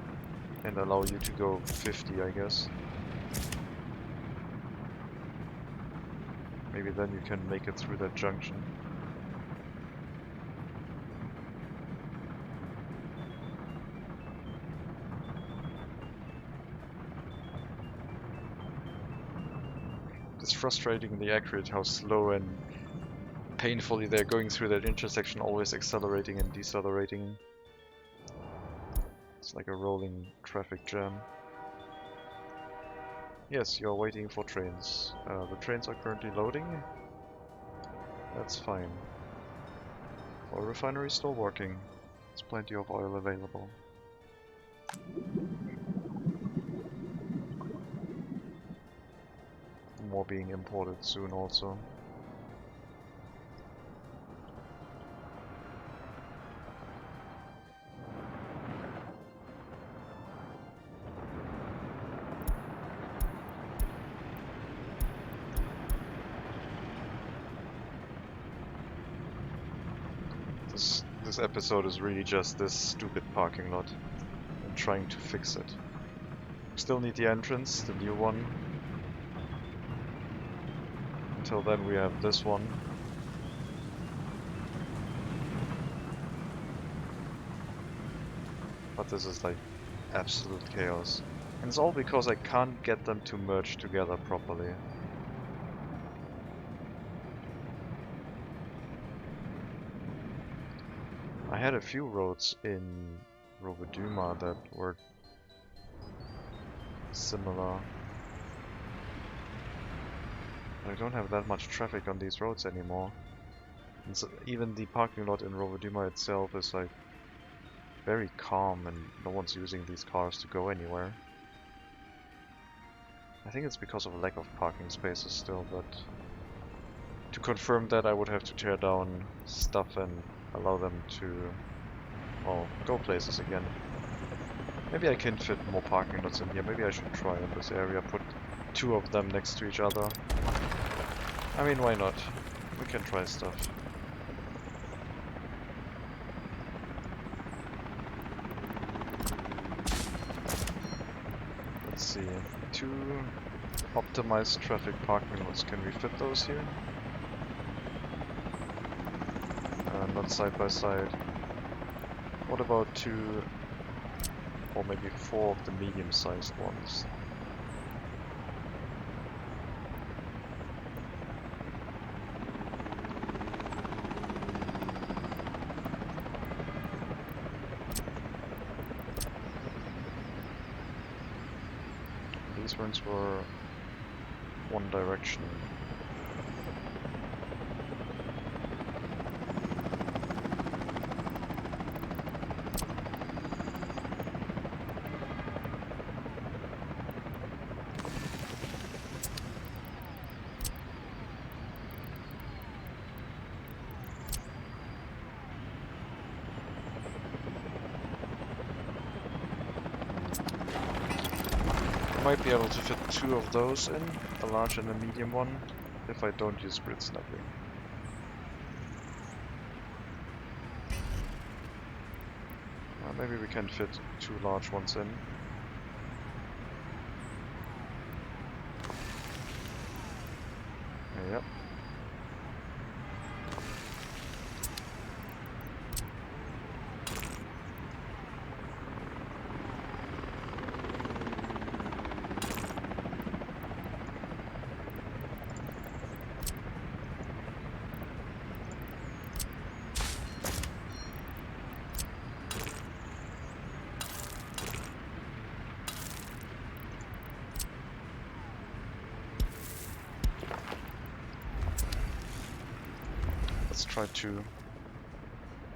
and allow you to go 50, I guess. Maybe then you can make it through that junction. It's frustratingly accurate how slow and painfully they're going through that intersection, always accelerating and decelerating. It's like a rolling traffic jam. Yes, you're waiting for trains. The trains are currently loading. That's fine. Oil refinery still working. There's plenty of oil available. More being imported soon also. This episode is really just this stupid parking lot and trying to fix it. Still need the entrance, the new one. Until then we have this one. But this is like absolute chaos. And it's all because I can't get them to merge together properly. I had a few roads in Rovoduma that were similar. I don't have that much traffic on these roads anymore. And so even the parking lot in Rovoduma itself is like very calm and no one's using these cars to go anywhere. I think it's because of a lack of parking spaces still, but to confirm that I would have to tear down stuff and allow them to, well, go places again. Maybe I can fit more parking lots in here. Maybe I should try in this area, put 2 of them next to each other. I mean, why not? We can try stuff. Let's see. 2 optimized traffic parking lots. Can we fit those here? Not side by side. What about 2 or maybe 4 of the medium-sized ones? these ones were one direction. Might be able to fit 2 of those in, a large and a medium one, if I don't use grid snapping. Maybe we can fit 2 large ones in. Yep. Let's try to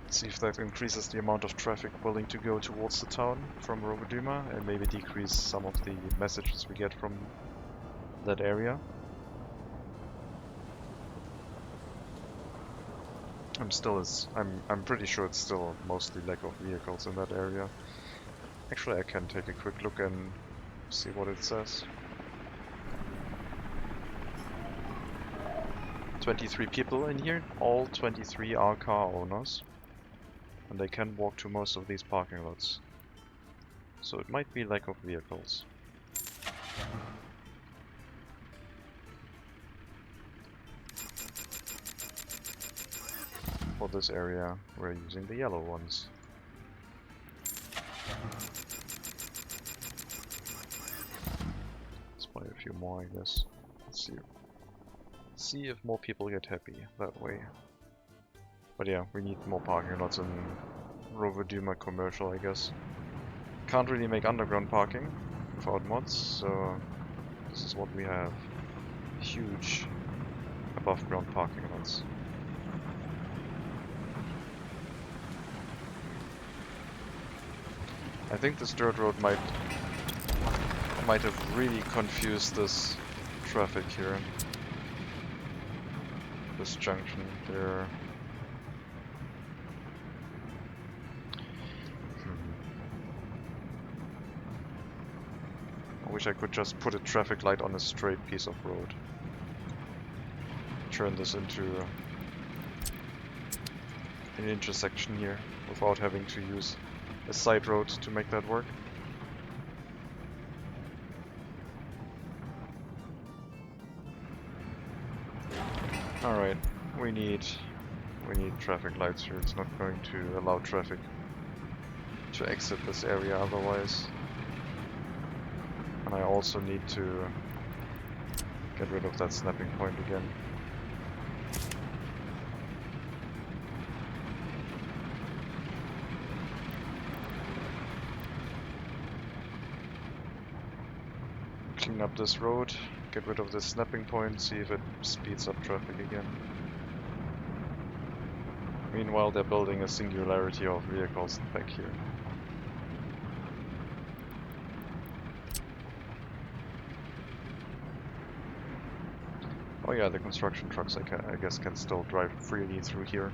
see if that increases the amount of traffic willing to go towards the town from Rovoduma, and maybe decrease some of the messages we get from that area. I'm pretty sure it's still mostly lack of vehicles in that area. Actually, I can take a quick look and see what it says. 23 people in here, all 23 are car owners, and they can walk to most of these parking lots. So it might be lack of vehicles. For this area, we're using the yellow ones. Let's buy a few more, I guess. Let's see if more people get happy that way. But yeah, we need more parking lots in Rovoduma commercial, I guess. Can't really make underground parking without mods, so this is what we have. Huge above ground parking lots. I think this dirt road might have really confused this traffic here. This junction there. I wish I could just put a traffic light on a straight piece of road. Turn this into an intersection here without having to use a side road to make that work. Alright, we need traffic lights here. It's not going to allow traffic to exit this area otherwise. And I also need to get rid of that snapping point again. Clean up this road, get rid of this snapping point, see if it speeds up traffic again. Meanwhile, they're building a singularity of vehicles back here. Oh yeah, the construction trucks I guess can still drive freely through here.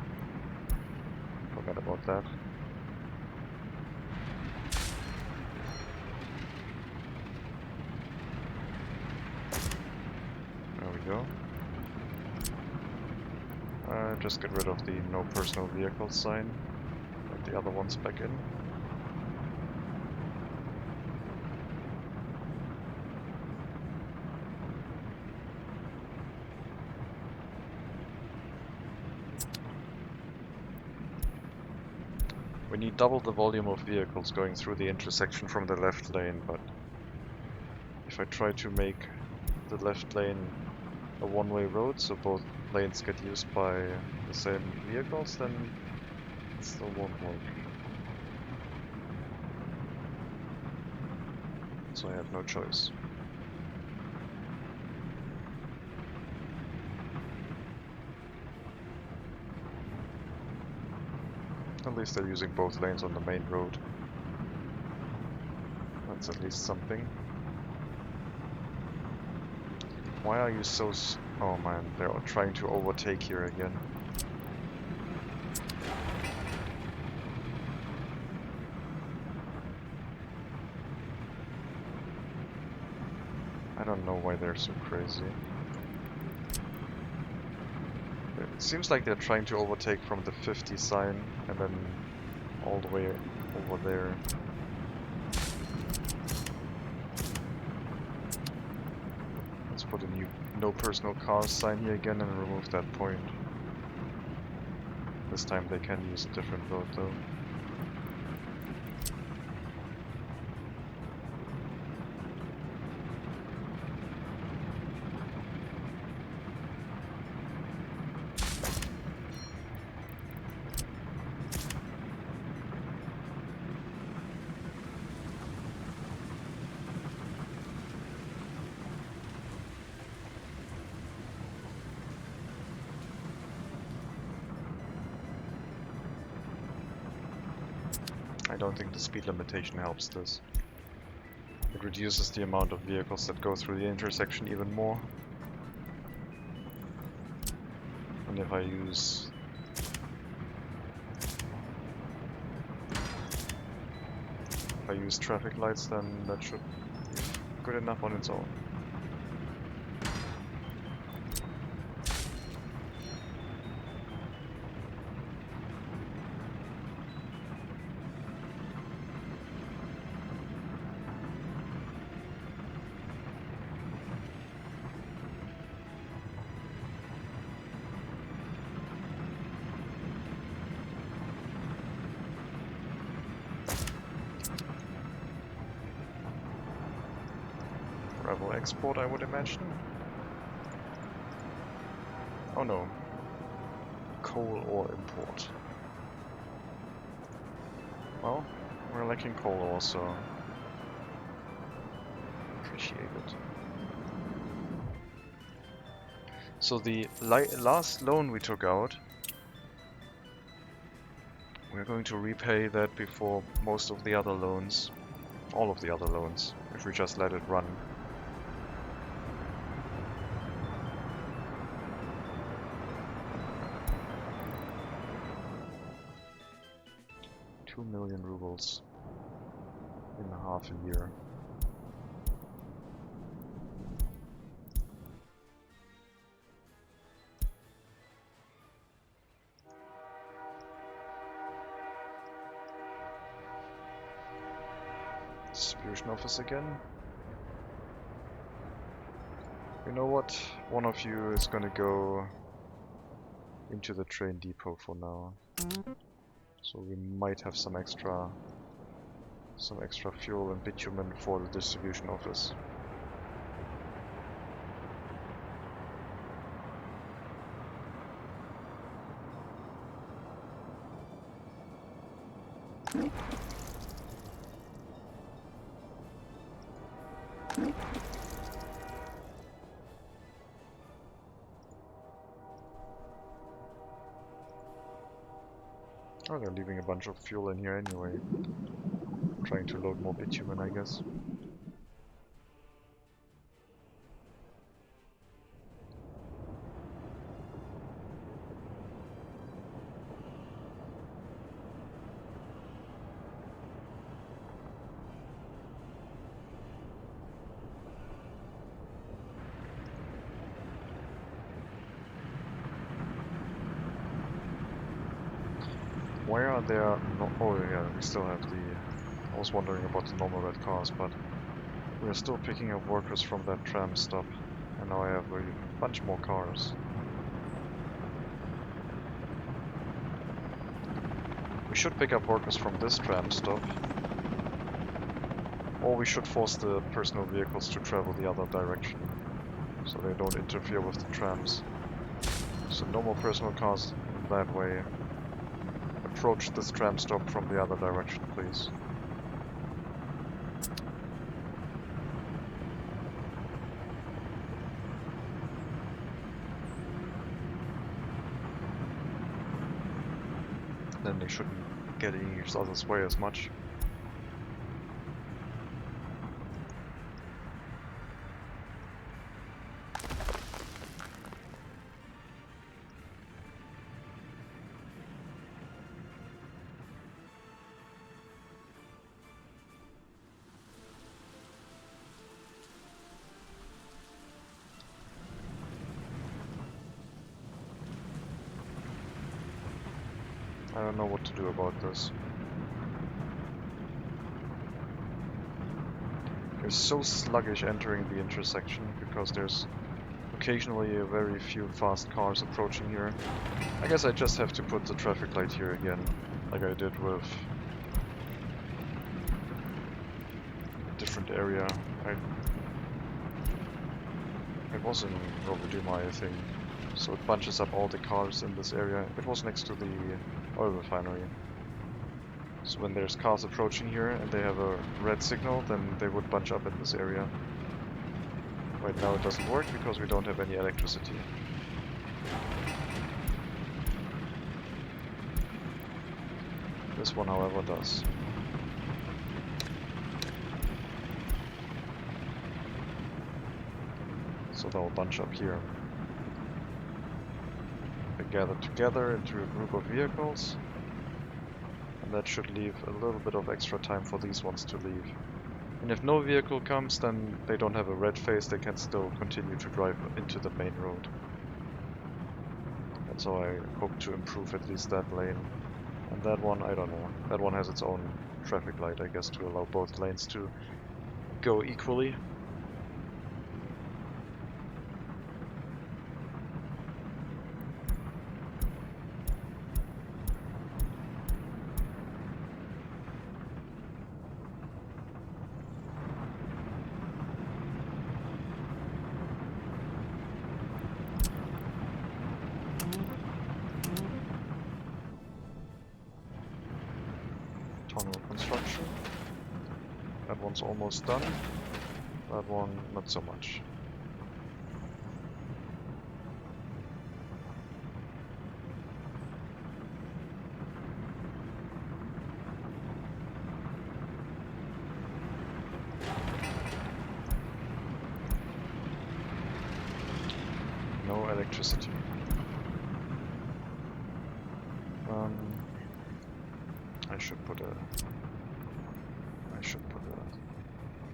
Forgot about that. There we go. Just get rid of the no personal vehicles sign. Let the other ones back in. We need double the volume of vehicles going through the intersection from the left lane, but if I try to make the left lane a one-way road, so both lanes get used by the same vehicles, then it still won't work. So I have no choice. At least they're using both lanes on the main road. That's at least something. Why are you so oh man, they're trying to overtake here again. I don't know why they're so crazy. It seems like they're trying to overtake from the 50 sign and then all the way over there. Let's put a new no personal cars sign here again and remove that point. This time they can use a different road though. I don't think the speed limitation helps this. It reduces the amount of vehicles that go through the intersection even more. And if I use traffic lights, then that should be good enough on its own. Gravel export, I would imagine. Oh no. Coal ore import. Well, we're lacking coal ore, so appreciate it. So the last loan we took out, we're going to repay that before most of the other loans, all of the other loans, if we just let it run. $2 million rubles in half a year. Distribution office again. You know what? One of you is gonna go into the train depot for now. So we might have some extra fuel and bitumen for the distribution office. Oh, they're leaving a bunch of fuel in here anyway. Trying to load more bitumen, I guess. Where are there no oh yeah, we still have the... I was wondering about the normal red cars, but we're still picking up workers from that tram stop, and now I have a bunch more cars. We should pick up workers from this tram stop, or we should force the personal vehicles to travel the other direction, so they don't interfere with the trams. So no more personal cars that way. Approach this tram stop from the other direction, please. Then they shouldn't getting each other's way as much. I don't know what to do about this. It's so sluggish entering the intersection because there's occasionally a very few fast cars approaching here. I guess I just have to put the traffic light here again, like I did with a different area. It was in Rovodima, I think. So it bunches up all the cars in this area. It was next to the oil refinery. So when there's cars approaching here and they have a red signal, then they would bunch up in this area. Right now it doesn't work because we don't have any electricity. This one, however, does. So they'll bunch up here. They gather together into a group of vehicles, and that should leave a little bit of extra time for these ones to leave. And if no vehicle comes, then they don't have a red face, they can still continue to drive into the main road. And so I hope to improve at least that lane. And that one, I don't know. That one has its own traffic light, I guess, to allow both lanes to go equally. Tunnel construction. That one's almost done. That one, not so much. No electricity. I should put a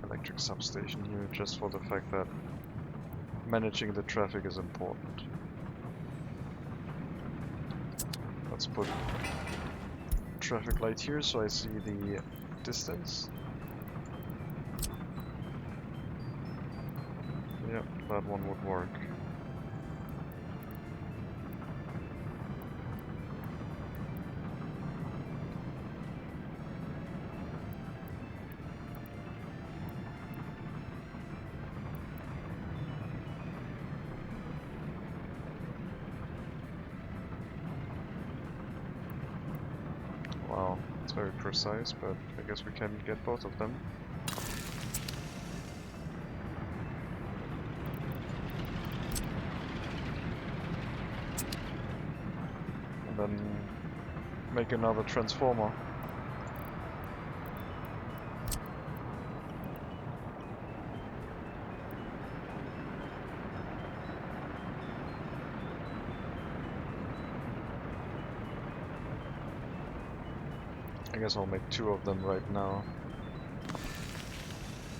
electric substation here just for the fact that managing the traffic is important. Let's put traffic light here so I see the distance. Yep, that one would work. Wow, it's very precise, but I guess we can get both of them. And then make another transformer. I guess I'll make two of them right now,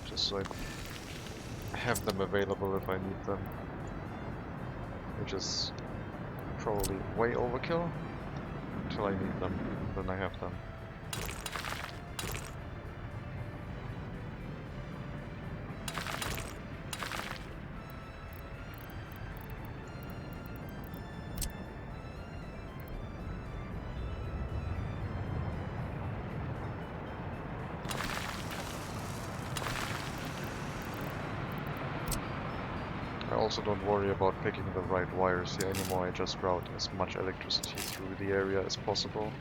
just so I have them available if I need them, which is probably way overkill. Until I need them, then I have them. I also don't worry about picking the right wires here anymore, I just route as much electricity through the area as possible.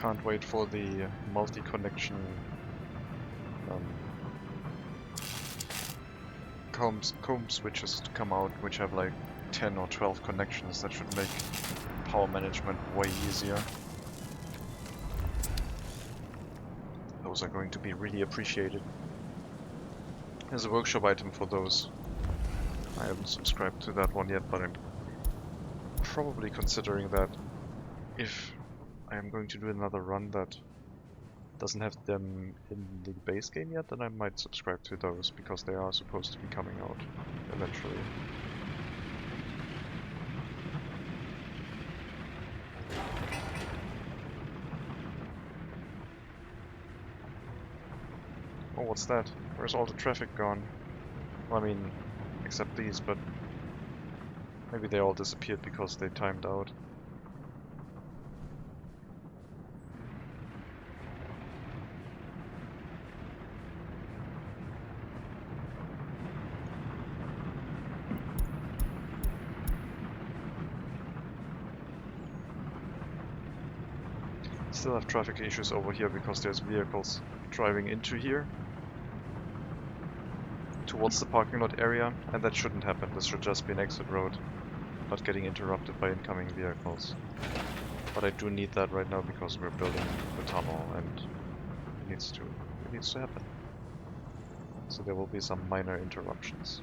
Can't wait for the multi-connection comb switches to come out, which have like 10 or 12 connections. That should make power management way easier. Those are going to be really appreciated. There's a workshop item for those. I haven't subscribed to that one yet, but I'm probably considering that if I am going to do another run that doesn't have them in the base game yet, then I might subscribe to those, because they are supposed to be coming out eventually. Oh, what's that? Where's all the traffic gone? Well, I mean, except these, but maybe they all disappeared because they timed out. Still have traffic issues over here because there's vehicles driving into here towards the parking lot area, and that shouldn't happen. This should just be an exit road, not getting interrupted by incoming vehicles. But I do need that right now because we're building the tunnel and it needs to happen. So there will be some minor interruptions.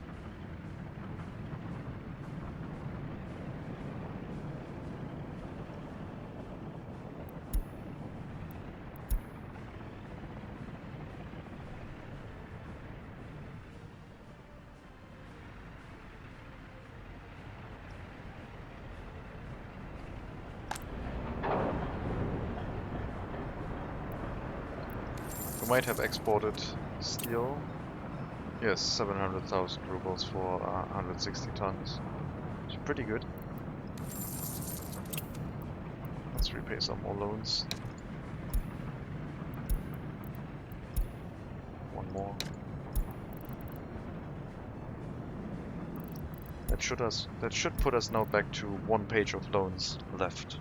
Might have exported steel. Yes, 700,000 rubles for 160 tons. It's pretty good. Let's repay some more loans. One more. That should put us now back to 1 page of loans left.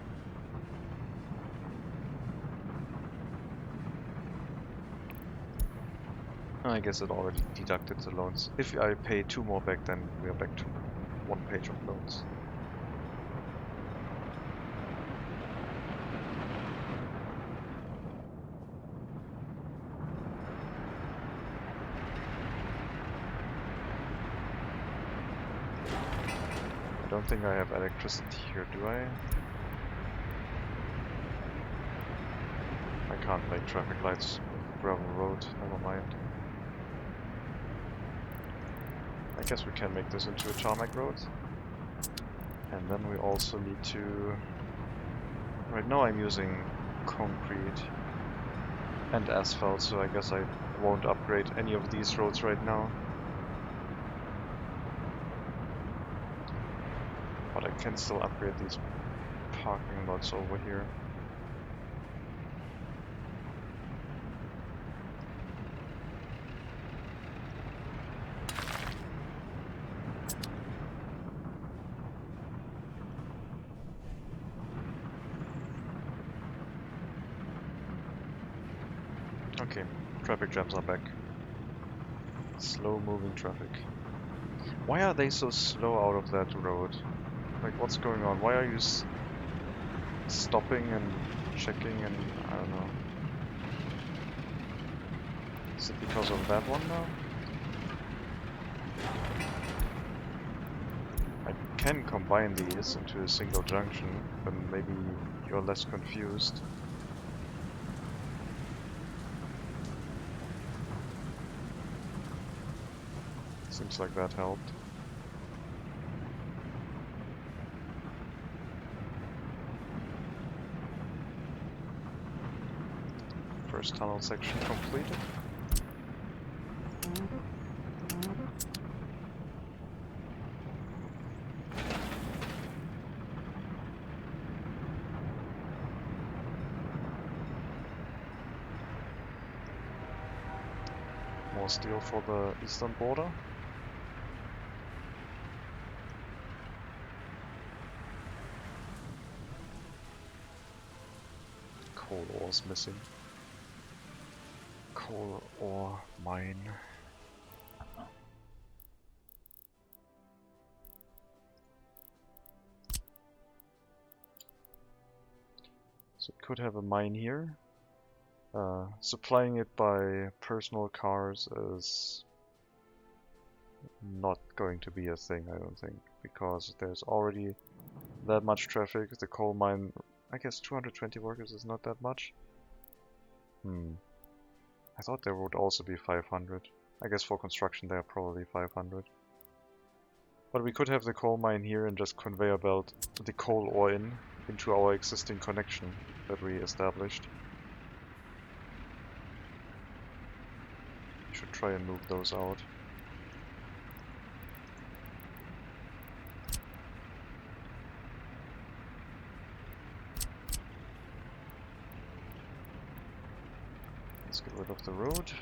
I guess it already deducted the loans. If I pay 2 more back, then we are back to 1 page of loans. I don't think I have electricity here, do I? I can't make traffic lights with gravel road, never mind. I guess we can make this into a tarmac road. And then we also need to... Right now I'm using concrete and asphalt, so I guess I won't upgrade any of these roads right now. But I can still upgrade these parking lots over here. Okay, traffic jams are back. Slow moving traffic. Why are they so slow out of that road? Like, what's going on? Why are you stopping and checking and I don't know. Is it because of that one now? I can combine these into a single junction, then maybe you're less confused. Seems like that helped. First tunnel section completed. More steel for the eastern border. Coal ore. was missing. Coal ore mine. So it could have a mine here. Supplying it by personal cars is not going to be a thing, I don't think, because there's already that much traffic. The coal mine, I guess 220 workers is not that much. I thought there would also be 500. I guess for construction there are probably 500. But we could have the coal mine here and just conveyor belt the coal ore into our existing connection that we established. Should try and move those out. Let's get rid of the road.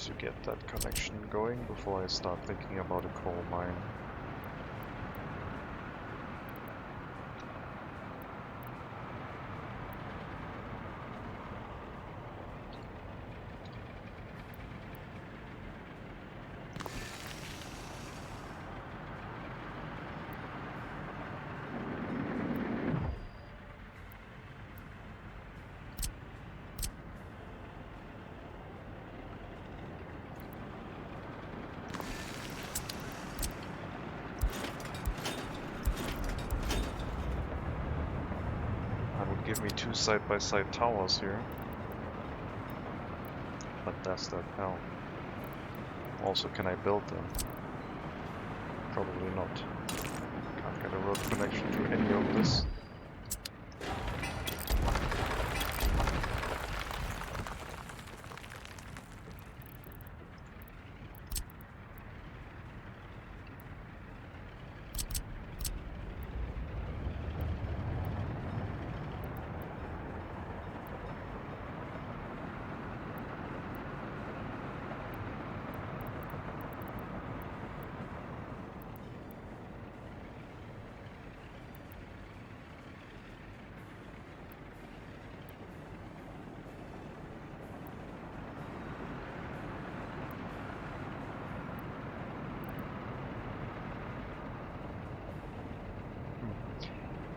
To get that connection going before I start thinking about a coal mine. Give me two side-by-side towers here, but does that help? Also, can I build them? Probably not. Can't get a road connection to any of this.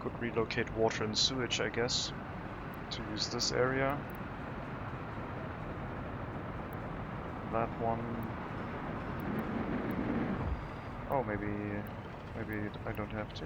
Could relocate water and sewage, I guess, to use this area. That one. Oh, maybe I don't have to.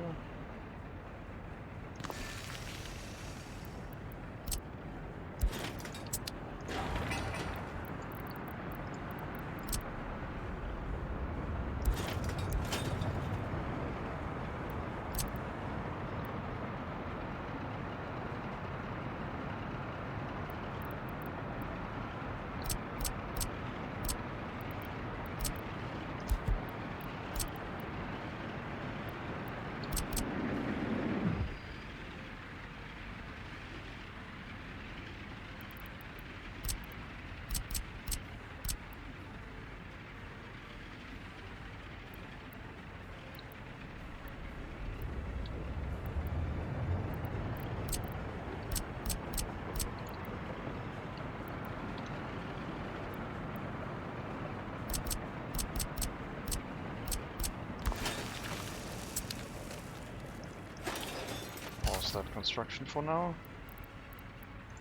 That construction for now.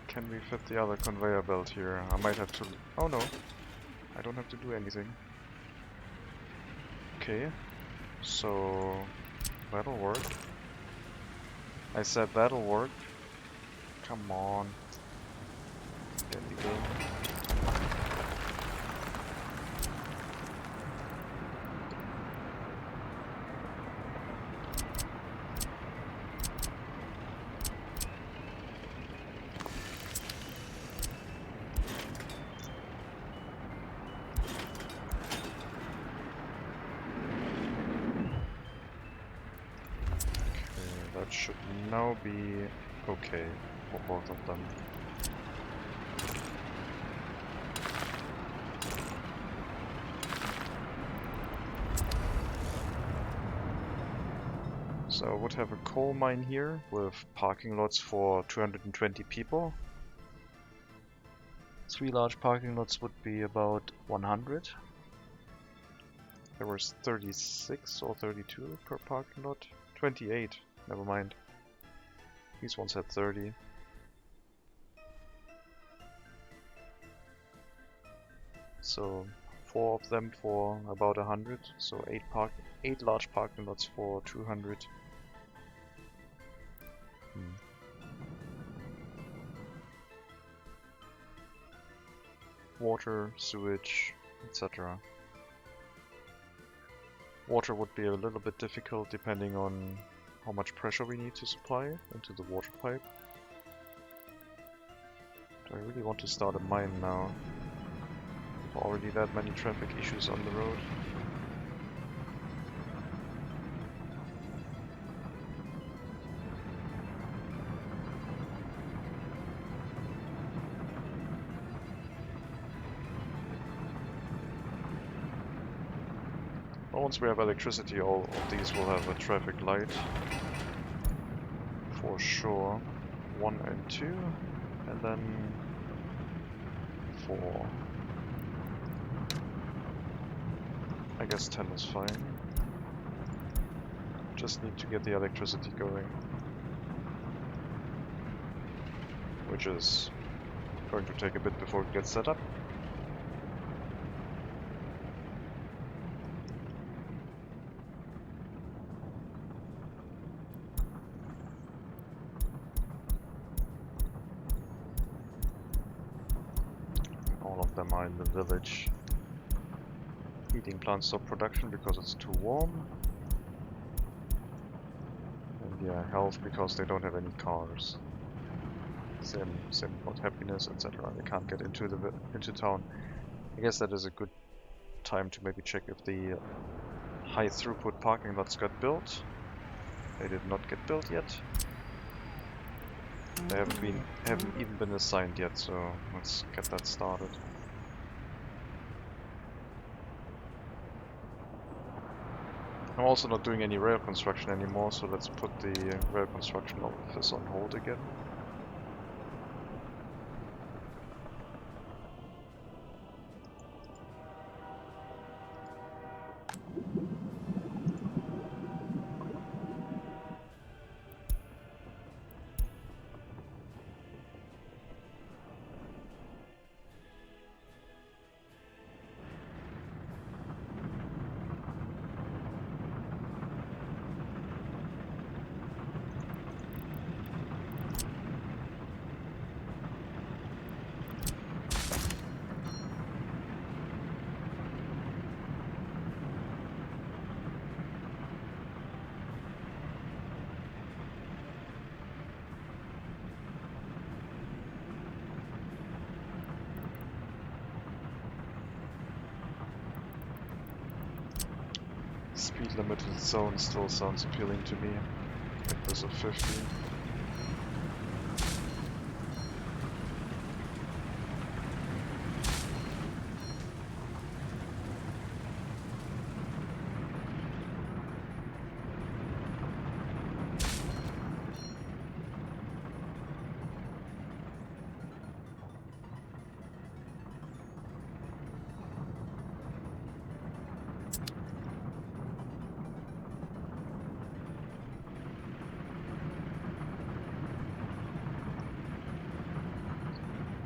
Can we fit the other conveyor belt here? I might have to... Oh no, I don't have to do anything. Okay, so that'll work. I said that'll work. Come on. There we go. That should now be okay for both of them. So I would have a coal mine here with parking lots for 220 people. 3 large parking lots would be about 100. There was 36 or 32 per parking lot. 28. Never mind. These ones had 30. So 4 of them for about 100. So 8 large parking lots for 200. Water, sewage, etc. Water would be a little bit difficult depending on how much pressure we need to supply into the water pipe. Do I really want to start a mine now? Already that many traffic issues on the road. Once we have electricity, all of these will have a traffic light. For sure. 1 and 2. And then 4. I guess 10 is fine. Just need to get the electricity going. Which is going to take a bit before it gets set up. All of them are in the village. Heating plant stop production because it's too warm. And yeah, health because they don't have any cars. Same about happiness, etc. They can't get into town. I guess that is a good time to maybe check if the high throughput parking lots got built. They did not get built yet. They haven't even been assigned yet, so let's get that started. I'm also not doing any rail construction anymore, so let's put the rail construction office on hold again. Speed limited zone still sounds appealing to me. Like this of 50.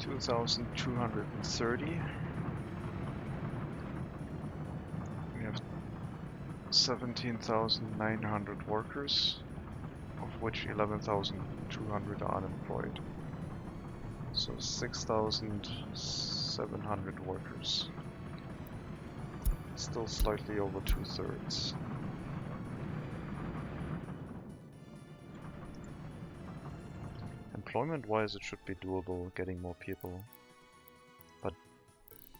$2,230. We have 17,900 workers, of which 11,200 are unemployed. So 6,700 workers. Still slightly over 2/3. Employment-wise, it should be doable getting more people. But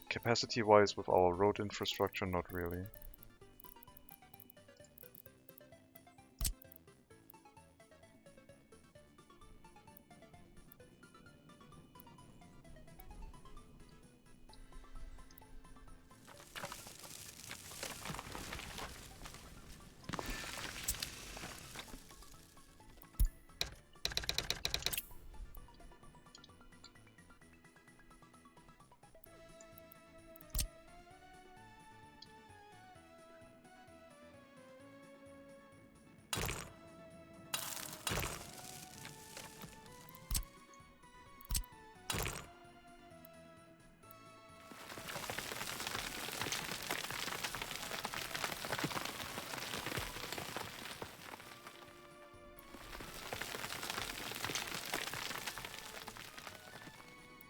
capacity-wise, with our road infrastructure, not really.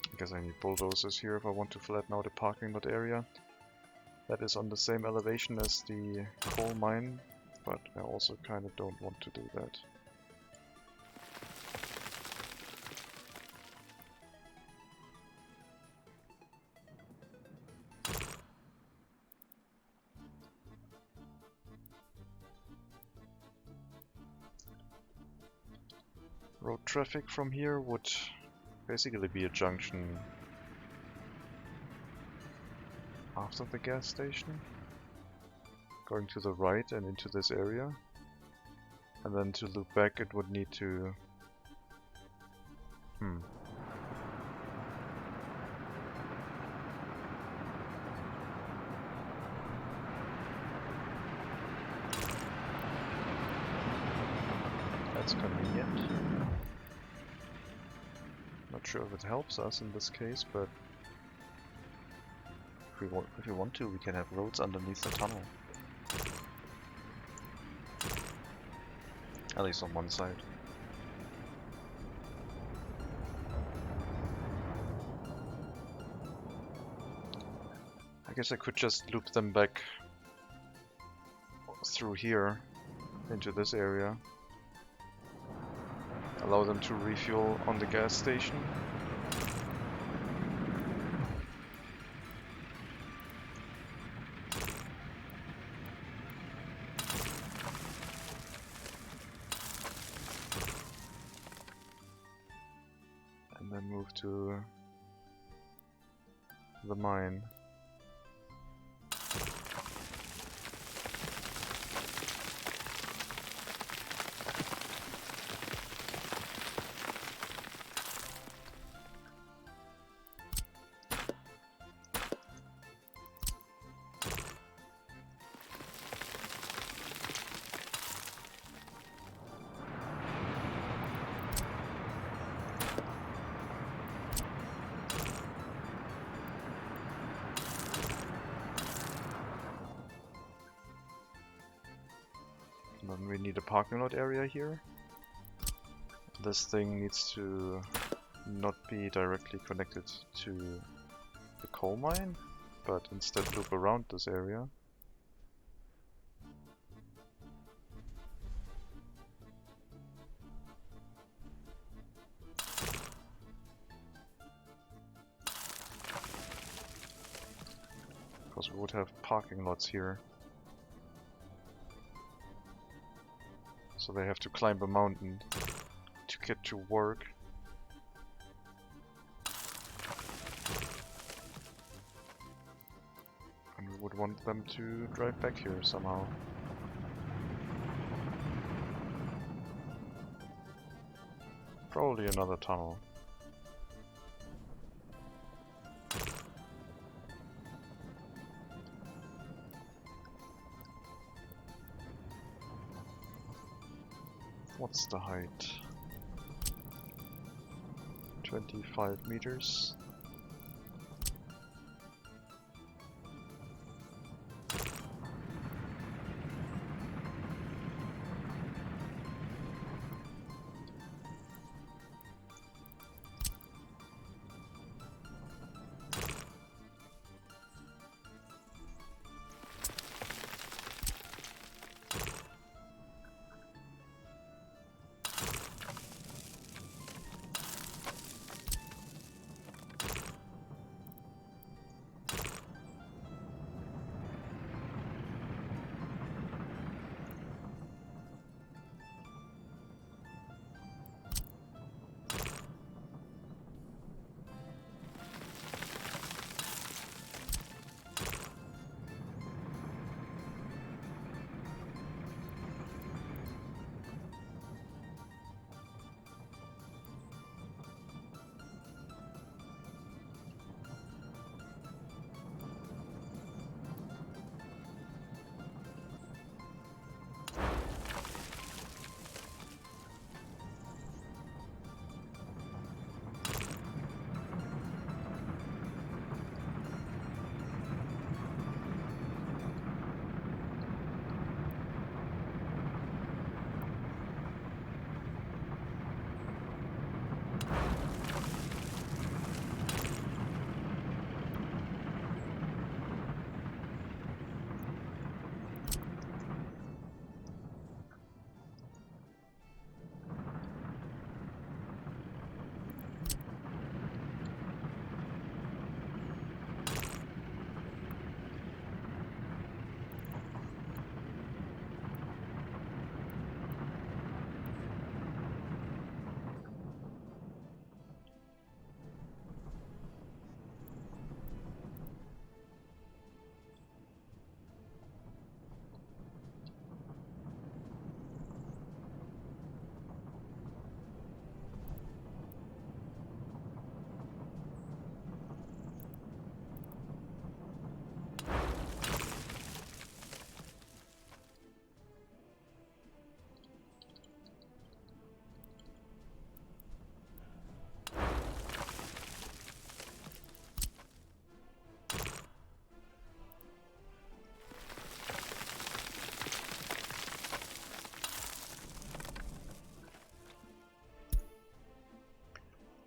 I guess I need bulldozers here if I want to flatten out a parking lot area. That is on the same elevation as the coal mine, but I also kind of don't want to do that. Road traffic from here would basically be a junction after the gas station, going to the right and into this area, and then to loop back it would need to... That's convenient. Not sure if it helps us in this case, but if we want to, we can have roads underneath the tunnel. At least on one side. I guess I could just loop them back through here into this area. Allow them to refuel on the gas station. And then move to the mine. And then we need a parking lot area here. This thing needs to not be directly connected to the coal mine, but instead loop around this area. Because we would have parking lots here. So they have to climb a mountain to get to work. And we would want them to drive back here somehow. Probably another tunnel. What's the height? 25 meters.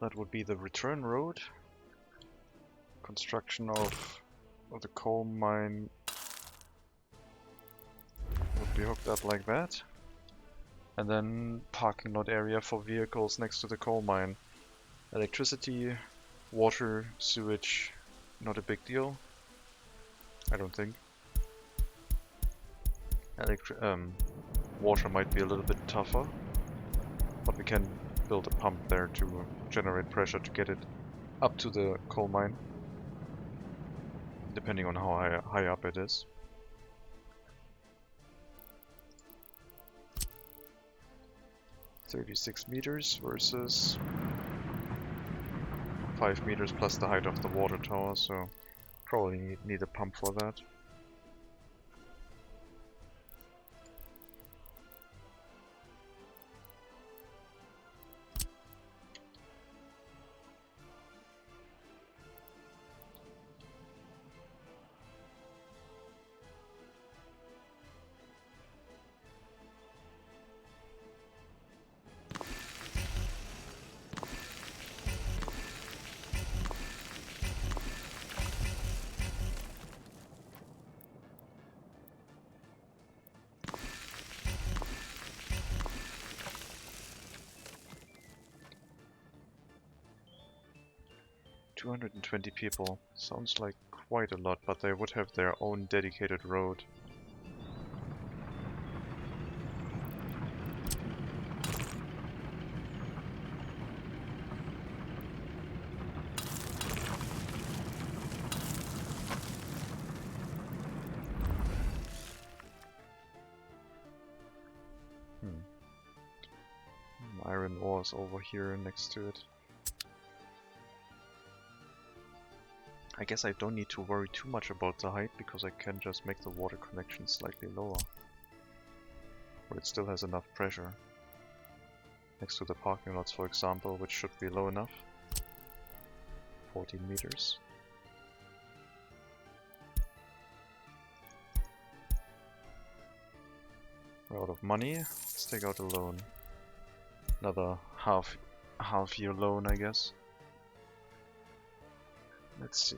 that would be the return road. Construction of the coal mine would be hooked up like that. And then parking lot area for vehicles next to the coal mine. Electricity, water, sewage, not a big deal. I don't think. Water might be a little bit tougher, but we can build a pump there to generate pressure to get it up to the coal mine, depending on how high up it is. "36 meters versus 5 meters plus the height of the water tower, so probably need a pump for that. "220 people. Sounds like quite a lot, but they would have their own dedicated road. Iron ores over here next to it. I guess I don't need to worry too much about the height, because I can just make the water connection slightly lower. But it still has enough pressure. Next to the parking lots, for example, which should be low enough. 14 meters. We're out of money. Let's take out a loan. Another half year loan, I guess. Let's see.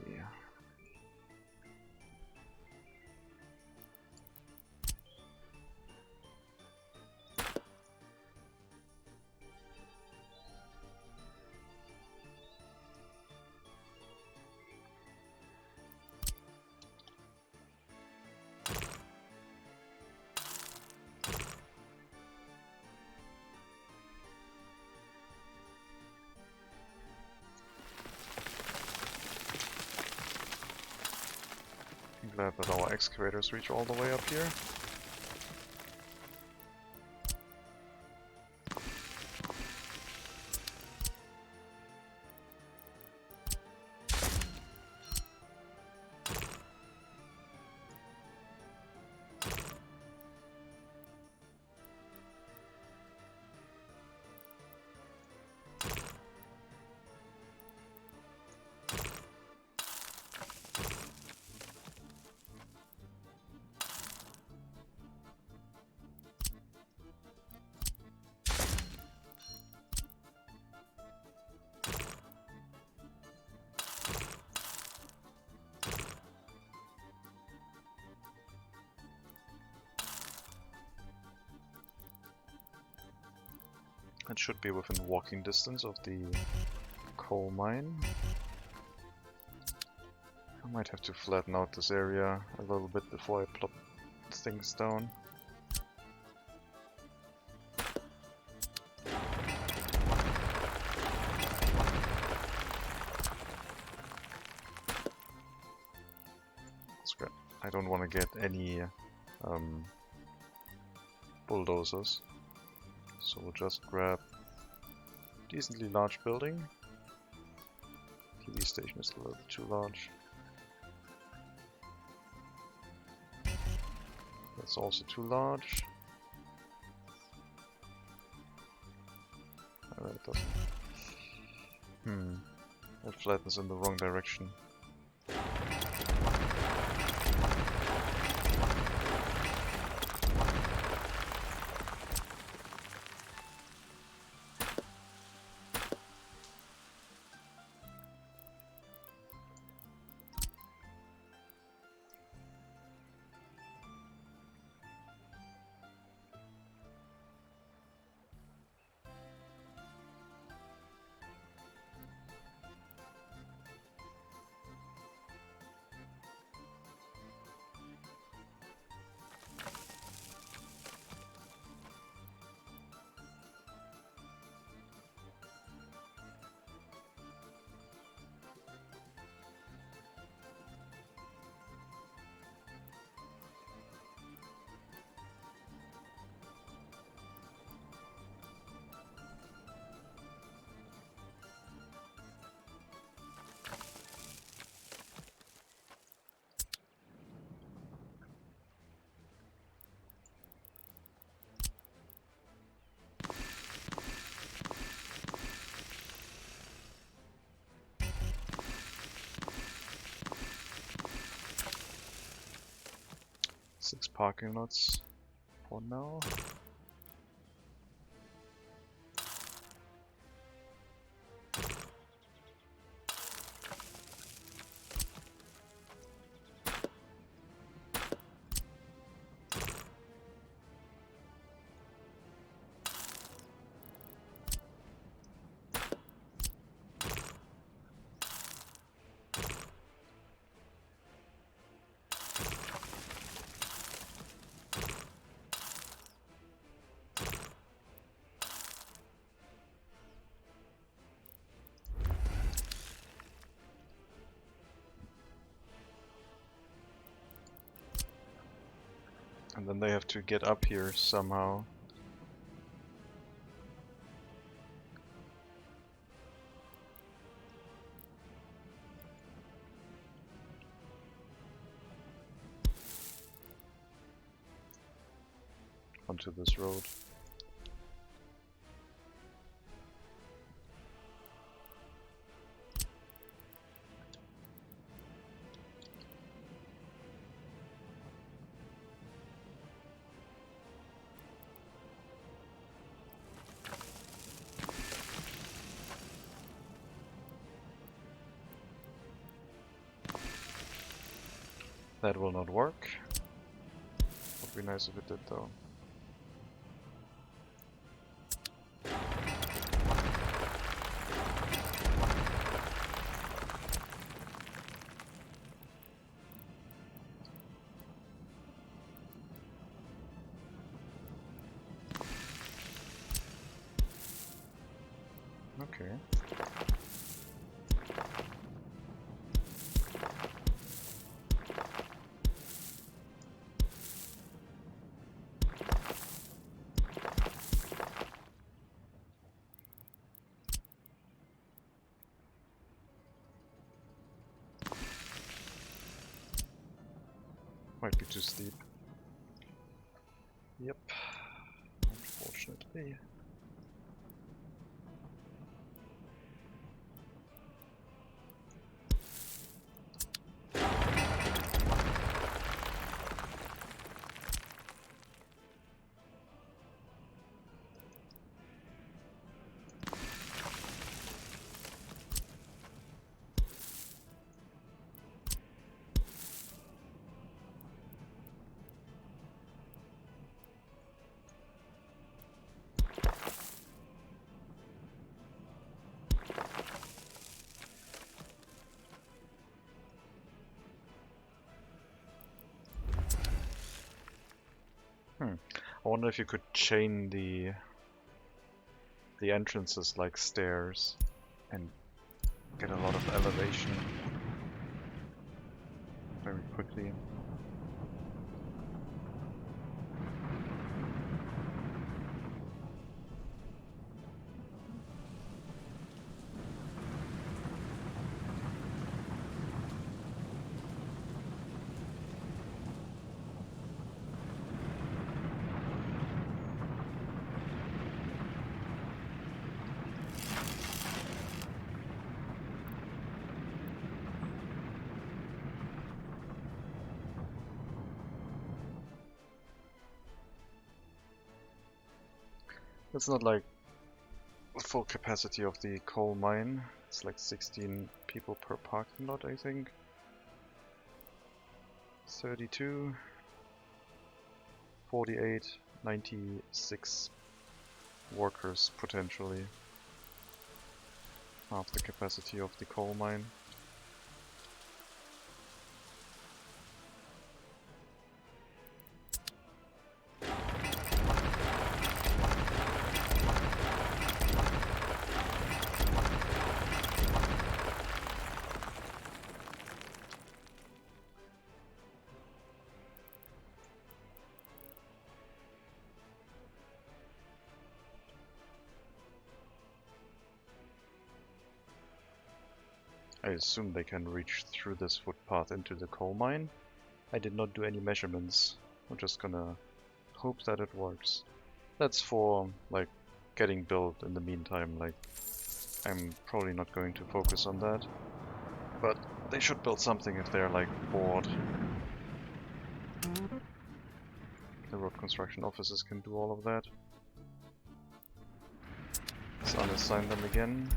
Glad that our excavators reach all the way up here. It should be within walking distance of the coal mine. I might have to flatten out this area a little bit before I plop things down. Scrap. I don't want to get any bulldozers. So we'll just grab a decently large building. TV station is a little bit too large. That's also too large. That doesn't. It flattens in the wrong direction. 6 parking lots for now. And then they have to get up here somehow. Onto this road. That will not work. Would be nice if it did though. Okay. Might be too steep. Yep. Unfortunately. I wonder if you could chain the entrances like stairs and get a lot of elevation very quickly. It's not like the full capacity of the coal mine. It's like 16 people per parking lot, I think. 32, 48, 96 workers potentially. Half the capacity of the coal mine. I assume they can reach through this footpath into the coal mine. I did not do any measurements. I'm just gonna hope that it works. That's for like getting built in the meantime. Like I'm probably not going to focus on that, but they should build something if they're like bored. The road construction officers can do all of that. Let's unassign them again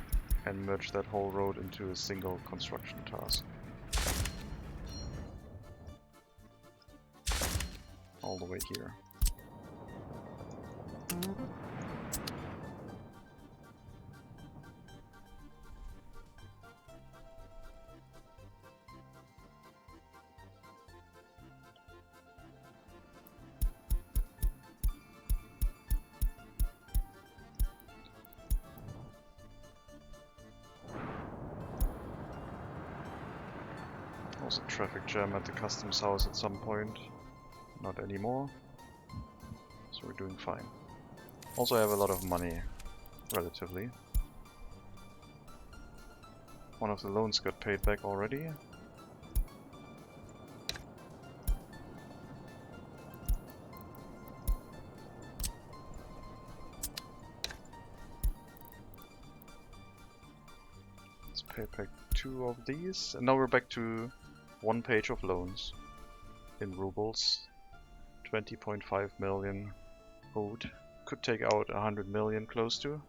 and merge that whole road into a single construction task. All the way here. Also traffic jam at the customs house at some point. Not anymore. So we're doing fine. Also I have a lot of money, relatively. One of the loans got paid back already. Let's pay back 2 of these, and now we're back to 1 page of loans in rubles. 20.5 million owed. Could take out 100 million close to.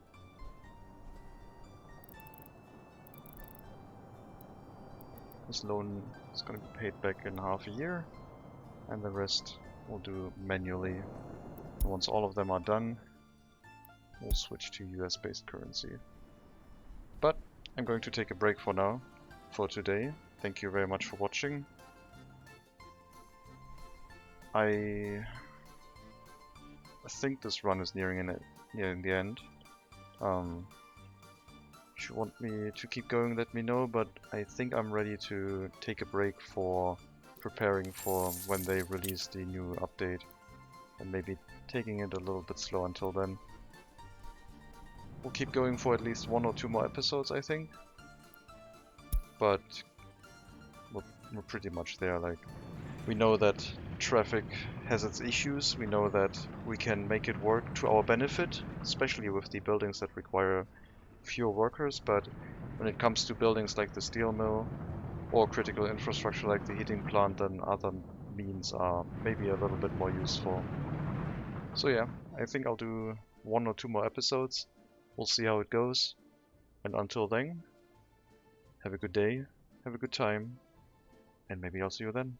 This loan is going to be paid back in half a year, and the rest we'll do manually. And once all of them are done, we'll switch to US based currency. But I'm going to take a break for now, for today. Thank you very much for watching. I think this run is nearing the end. If you want me to keep going, let me know, but I think I'm ready to take a break for preparing for when they release the new update, and maybe taking it a little bit slow until then. We'll keep going for at least 1 or 2 more episodes, I think, but we're pretty much there. Like, we know that traffic has its issues, we know that we can make it work to our benefit, especially with the buildings that require fewer workers, but when it comes to buildings like the steel mill or critical infrastructure like the heating plant, then other means are maybe a little bit more useful. So yeah, I think I'll do 1 or 2 more episodes. We'll see how it goes, and until then, have a good day, have a good time, and maybe I'll see you then.